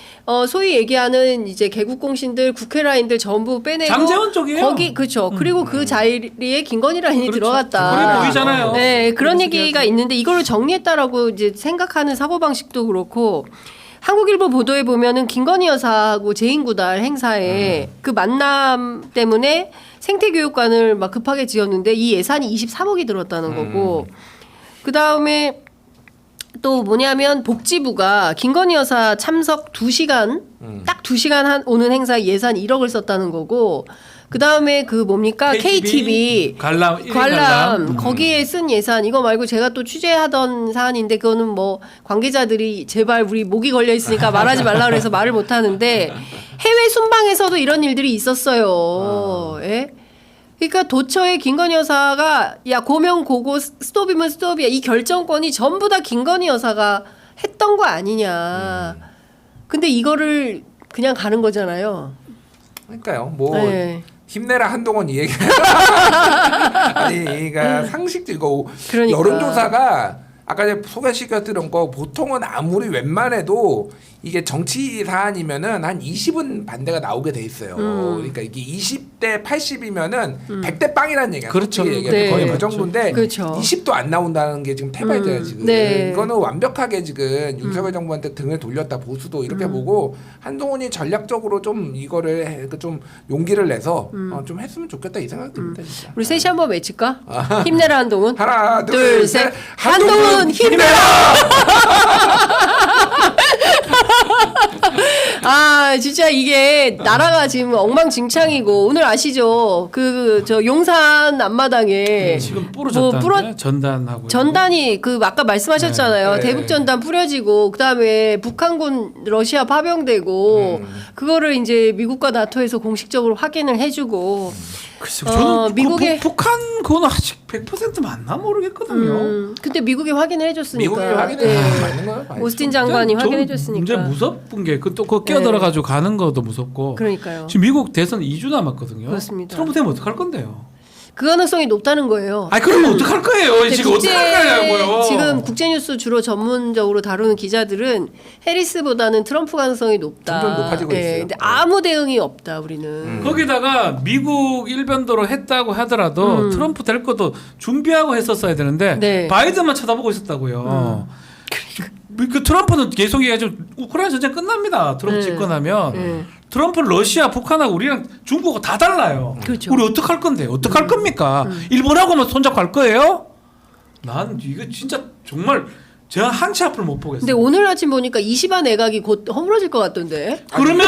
소위 얘기하는 이제 개국공신들, 국회 라인들 전부 빼내고 장제원 쪽이에요. 거기 그렇죠. 그리고 그 자리에 김건희 라인이 그렇죠. 들어갔다. 그래 보이잖아요. 네, 그런 그런 얘기가 얘기하죠. 있는데 이걸로 정리했다라고 이제 생각하는 사고 방식도 그렇고. 한국일보 보도에 보면은 김건희 여사하고 제인구달 행사에 그 만남 때문에 생태교육관을 막 급하게 지었는데 이 예산이 23억이 들었다는 거고 그 다음에 또 뭐냐면 복지부가 김건희 여사 참석 2시간 딱 2시간 오는 행사에 예산 1억을 썼다는 거고 그 다음에 그 뭡니까 KTV 관람 거기에 쓴 예산 이거 말고 제가 또 취재하던 사안인데 그거는 뭐 관계자들이 제발 우리 목이 걸려 있으니까 말하지 말라 그래서 말을 못 하는데 해외 순방에서도 이런 일들이 있었어요. 예? 그러니까 도처에 김건희 여사가 야 고면 고고 스톱이면 스톱이야 이 결정권이 전부 다 김건희 여사가 했던 거 아니냐. 근데 이거를 그냥 가는 거잖아요. 그러니까요. 뭐 네. 힘내라 한동훈 이 얘기. 아니, 그러니까 상식적이고 그러니까. 여론조사가 아까 제가 소개시켜드린 거 보통은 아무리 웬만해도 이게 정치 사안이면은 한 20은 반대가 나오게 돼 있어요. 그러니까 이게 20대 80이면은 100대 빵이라는 얘기야. 그렇죠. 네. 거의 그 정도인데 그렇죠. 20도 안 나온다는 게 지금 태발돼요 지금. 네. 이거는 완벽하게 지금 윤석열 정부한테 등을 돌렸다 보수도 이렇게 보고 한동훈이 전략적으로 좀 이거를 좀 용기를 내서 좀 했으면 좋겠다 이 생각이 듭니다. 진짜. 우리 셋이 한번 외칠까? 힘내라 한동훈. 하나 둘, 셋. 한동훈 한동훈 힘내라! 아 진짜 이게 나라가 지금 엉망진창이고 오늘 아시죠? 그 저 용산 앞마당에 지금 부러졌다는데 전단하고 전단이 그 아까 말씀하셨잖아요. 네. 대북 전단 뿌려지고 그다음에 북한군 러시아 파병되고 그거를 이제 미국과 나토에서 공식적으로 확인을 해주고 글쎄, 저는 미국의- 북한 그건 아직 100% 맞나 모르겠거든요. 근데 미국이 확인을 해줬으니까. 미국이 확인해 맞는 거예요. 오스틴 장관이 좀 확인해줬으니까. 문제 무섭은 게 그 또 그 끼어들어 가지고 가는 것도 무섭고. 그러니까요. 지금 미국 대선 2주 남았거든요. 그렇습니다. 트럼프 되면 어떡할 건데요? 그 가능성이 높다는 거예요. 아니 그러면 어떡할 거예요? 근데 지금 어떡할 거냐고요? 지금 국제뉴스 주로 전문적으로 다루는 기자들은 해리스보다는 트럼프 가능성이 높다. 점점 높아지고 있어요. 근데 아무 대응이 없다 우리는. 거기다가 미국 일변도로 했다고 하더라도 트럼프 될 것도 준비하고 했었어야 되는데 네. 바이든만 쳐다보고 있었다고요. 그 트럼프는 계속 얘기하죠. 우크라이나 전쟁 끝납니다. 트럼프 네. 집권하면 네. 트럼프 러시아, 북한하고 우리랑 중국하고 다 달라요. 그렇죠. 우리 어떡할 건데? 어떡할 겁니까? 일본하고만 손잡고 갈 거예요? 난 이거 진짜 정말 제가 한 치 앞을 못 보겠어요. 근데 오늘 아침 보니까 이시바 내각이 곧 허물어질 것 같던데. 그러면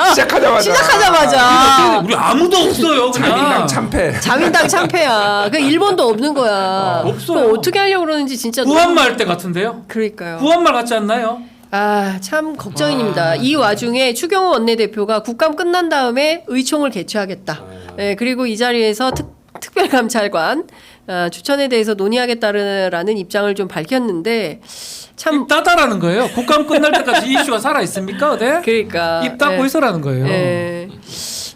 시작하자마자. 시작하자마자. 우리 우리 아무도 없어요. 그냥. 자민당 참패. 자민당 참패야. 그 일본도 없는 거야. 없어요. 그거 어떻게 하려고 그러는지 진짜. 구한말 때 같은데요? 그러니까요. 구한말 같지 않나요? 아, 참 걱정입니다. 이 와중에 추경호 원내대표가 국감 끝난 다음에 의총을 개최하겠다. 네, 그리고 이 자리에서 특별감찰관 추천에 대해서 논의하겠다라는 입장을 좀 밝혔는데 참 입 닫아라는 거예요. 국감 끝날 때까지 이 이슈가 살아 있습니까? 네? 그러니까 입 닫고 네. 있어라는 거예요. 네.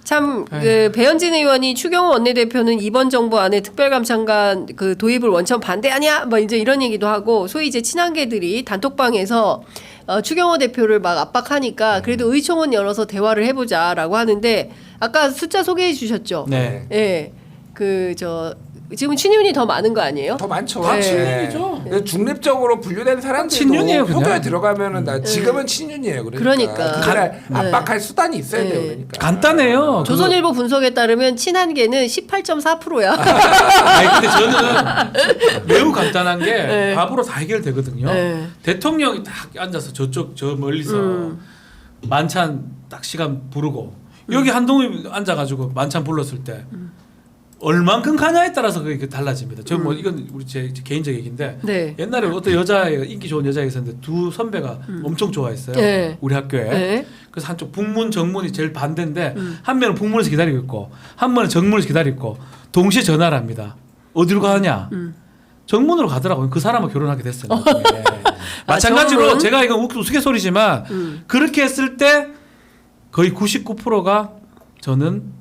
참 그 배현진 의원이 추경호 원내대표는 이번 정부 안에 특별감찰관 그 도입을 원천 반대하냐 뭐 이제 이런 얘기도 하고 소위 이제 친한계들이 단톡방에서 추경호 대표를 막 압박하니까 그래도 의총은 열어서 대화를 해보자라고 하는데 아까 숫자 소개해 주셨죠. 네. 예. 지금 친윤이 더 많은 거 아니에요? 더 많죠. 다 네. 친윤이죠. 중립적으로 분류된 사람들도 친윤이에요, 그냥. 표결에 들어가면은 지금은 친윤이에요. 그러니까. 그날 압박할 수단이 있어야 돼요. 그러니까. 간단해요. 조선일보 분석에 따르면 친한계는 18.4%야. 아니 근데 저는 매우 간단한 게 밥으로 다 해결되거든요. 네. 대통령이 딱 앉아서 저 멀리서 만찬 딱 시간 부르고 여기 한동훈이 앉아가지고 만찬 불렀을 때 얼만큼 가냐에 따라서 그게 달라집니다. 저 뭐 이건 우리 제 개인적 얘기인데 네. 옛날에 어떤 여자애가 인기 좋은 여자애가 있었는데 두 선배가 엄청 좋아했어요. 네. 우리 학교에. 네. 그래서 한쪽 북문 정문이 제일 반대인데 한 명은 북문에서 기다리고 있고 한 명은 정문에서 기다리고 있고 동시에 전화를 합니다. 어디로 가느냐? 정문으로 가더라고요. 그 사람과 결혼하게 됐어요. 나중에. 마찬가지로 정문? 제가 이건 우스갯소리지만 그렇게 했을 때 거의 99%가 저는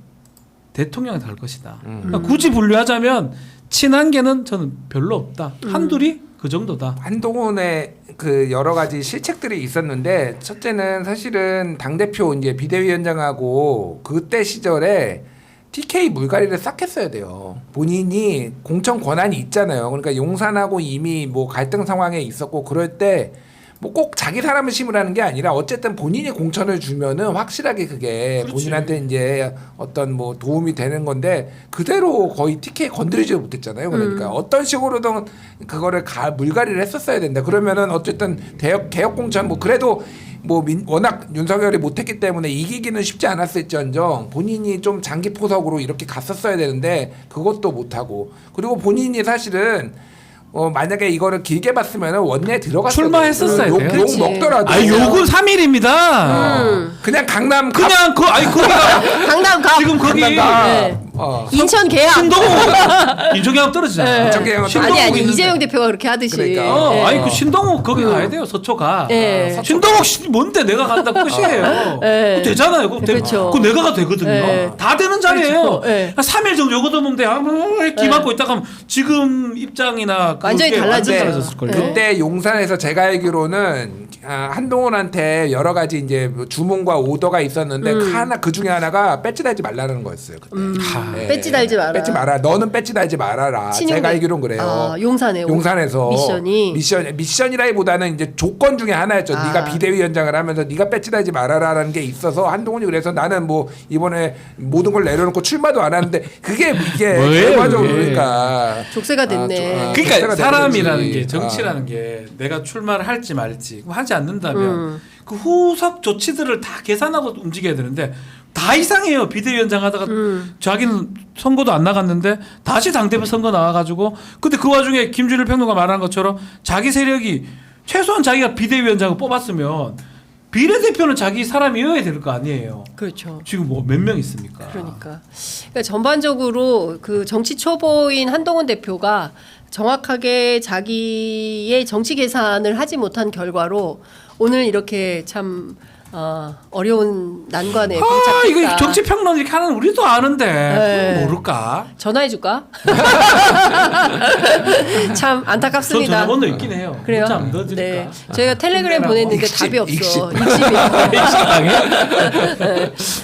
대통령한테 갈 것이다. 그러니까 굳이 분류하자면 친한계는 저는 별로 없다. 한둘이 그 정도다. 한동훈의 그 여러 가지 실책들이 있었는데 첫째는 사실은 당 대표 이제 비대위원장하고 그때 시절에 TK 물갈이를 싹 했어야 돼요. 본인이 공천 권한이 있잖아요. 그러니까 용산하고 이미 뭐 갈등 상황에 있었고 그럴 때 뭐 꼭 자기 사람을 심으라는 게 아니라 어쨌든 본인이 공천을 주면은 확실하게 그게 그렇지. 본인한테 이제 어떤 뭐 도움이 되는 건데 그대로 거의 TK 건드리지 못했잖아요. 그러니까 어떤 식으로든 그거를 물갈이를 했었어야 된다. 그러면은 어쨌든 개혁 공천 뭐 그래도 뭐 워낙 윤석열이 못했기 때문에 이기기는 쉽지 않았을지언정 본인이 좀 장기 포석으로 이렇게 갔었어야 되는데 그것도 못하고 그리고 본인이 사실은 만약에 이거를 길게 봤으면 원내에 들어갔어요. 출마했었어야 돼요. 욕 먹더라도. 아 욕은 3일입니다. 그냥 강남 그냥 거기가 강남 가. 지금 거기 강남 가. 네. 인천 계약. 신동호 인천계약 떨어지잖아요. 인천계약은 아니 있는데. 이재용 대표가 그렇게 하듯이. 그러니까. 네. 아니 그 신동호 거기 가야 돼요. 서초가. 네. 신동호 뭔데 내가 간다 끝이에요. 네. 그거 되잖아요. 그거, 그렇죠. 그거 내가 가도 되거든요. 네. 다 되는 자리예요. 그렇죠. 네. 한 3일 정도 요거 보면 돼. 기 맞고 있다가 하면 지금 입장이나 완전히 그게 완전 달라져요. 달라졌을 걸요. 네. 그때 용산에서 제가 알기로는 한동훈한테 여러 가지 이제 주문과 오더가 있었는데 하나 그 중에 하나가 배지 달지 말라는 거였어요. 그때. 네. 배지 달지 마라. 배지 마라. 너는 배지 달지 말아라. 친윤계. 제가 알기로는 그래요. 아, 용산에 용산에서 미션이. 미션이라기보다는 이제 조건 중에 하나였죠. 아. 네가 비대위원장을 하면서 네가 배지 달지 말아라라는 게 있어서 한동훈이 그래서 나는 뭐 이번에 모든 걸 내려놓고 출마도 안 하는데 그게 이게 뭐예요, 결과적으로 이게. 그러니까 족쇄가 됐네. 그러니까 족쇄가 사람이라는 되든지. 게 정치라는 게 내가 출마를 할지 말지 그럼 하지 않는다면 그 후속 조치들을 다 계산하고 움직여야 되는데 다 이상해요. 비대위원장 하다가 자기는 선거도 안 나갔는데 다시 당대표 선거 나와가지고 근데 그 와중에 김준일 평론가 말한 것처럼 자기 세력이 최소한 자기가 비대위원장을 뽑았으면 비례대표는 자기 사람이어야 될 거 아니에요. 그렇죠. 지금 뭐 몇 명 있습니까? 그러니까 전반적으로 그 정치 초보인 한동훈 대표가 정확하게 자기의 정치 계산을 하지 못한 결과로 오늘 이렇게 참 어려운 난관에 봉착했다. 이거 정치 평론 이렇게 하는 우리도 아는데 네. 모를까? 전화해 줄까? 참 저 안타깝습니다. 전화번호 있긴 해요. 그래요? 문자 안 넣어드릴까? 네. 저희가 텔레그램 보냈는데 답이 없어. 익십이요.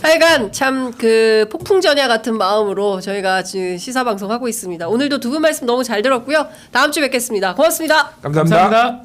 하여간 참 그 폭풍전야 같은 마음으로 저희가 지금 시사 방송 하고 있습니다. 오늘도 두 분 말씀 너무 잘 들었고요. 다음 주에 뵙겠습니다. 고맙습니다. 감사합니다. 감사합니다.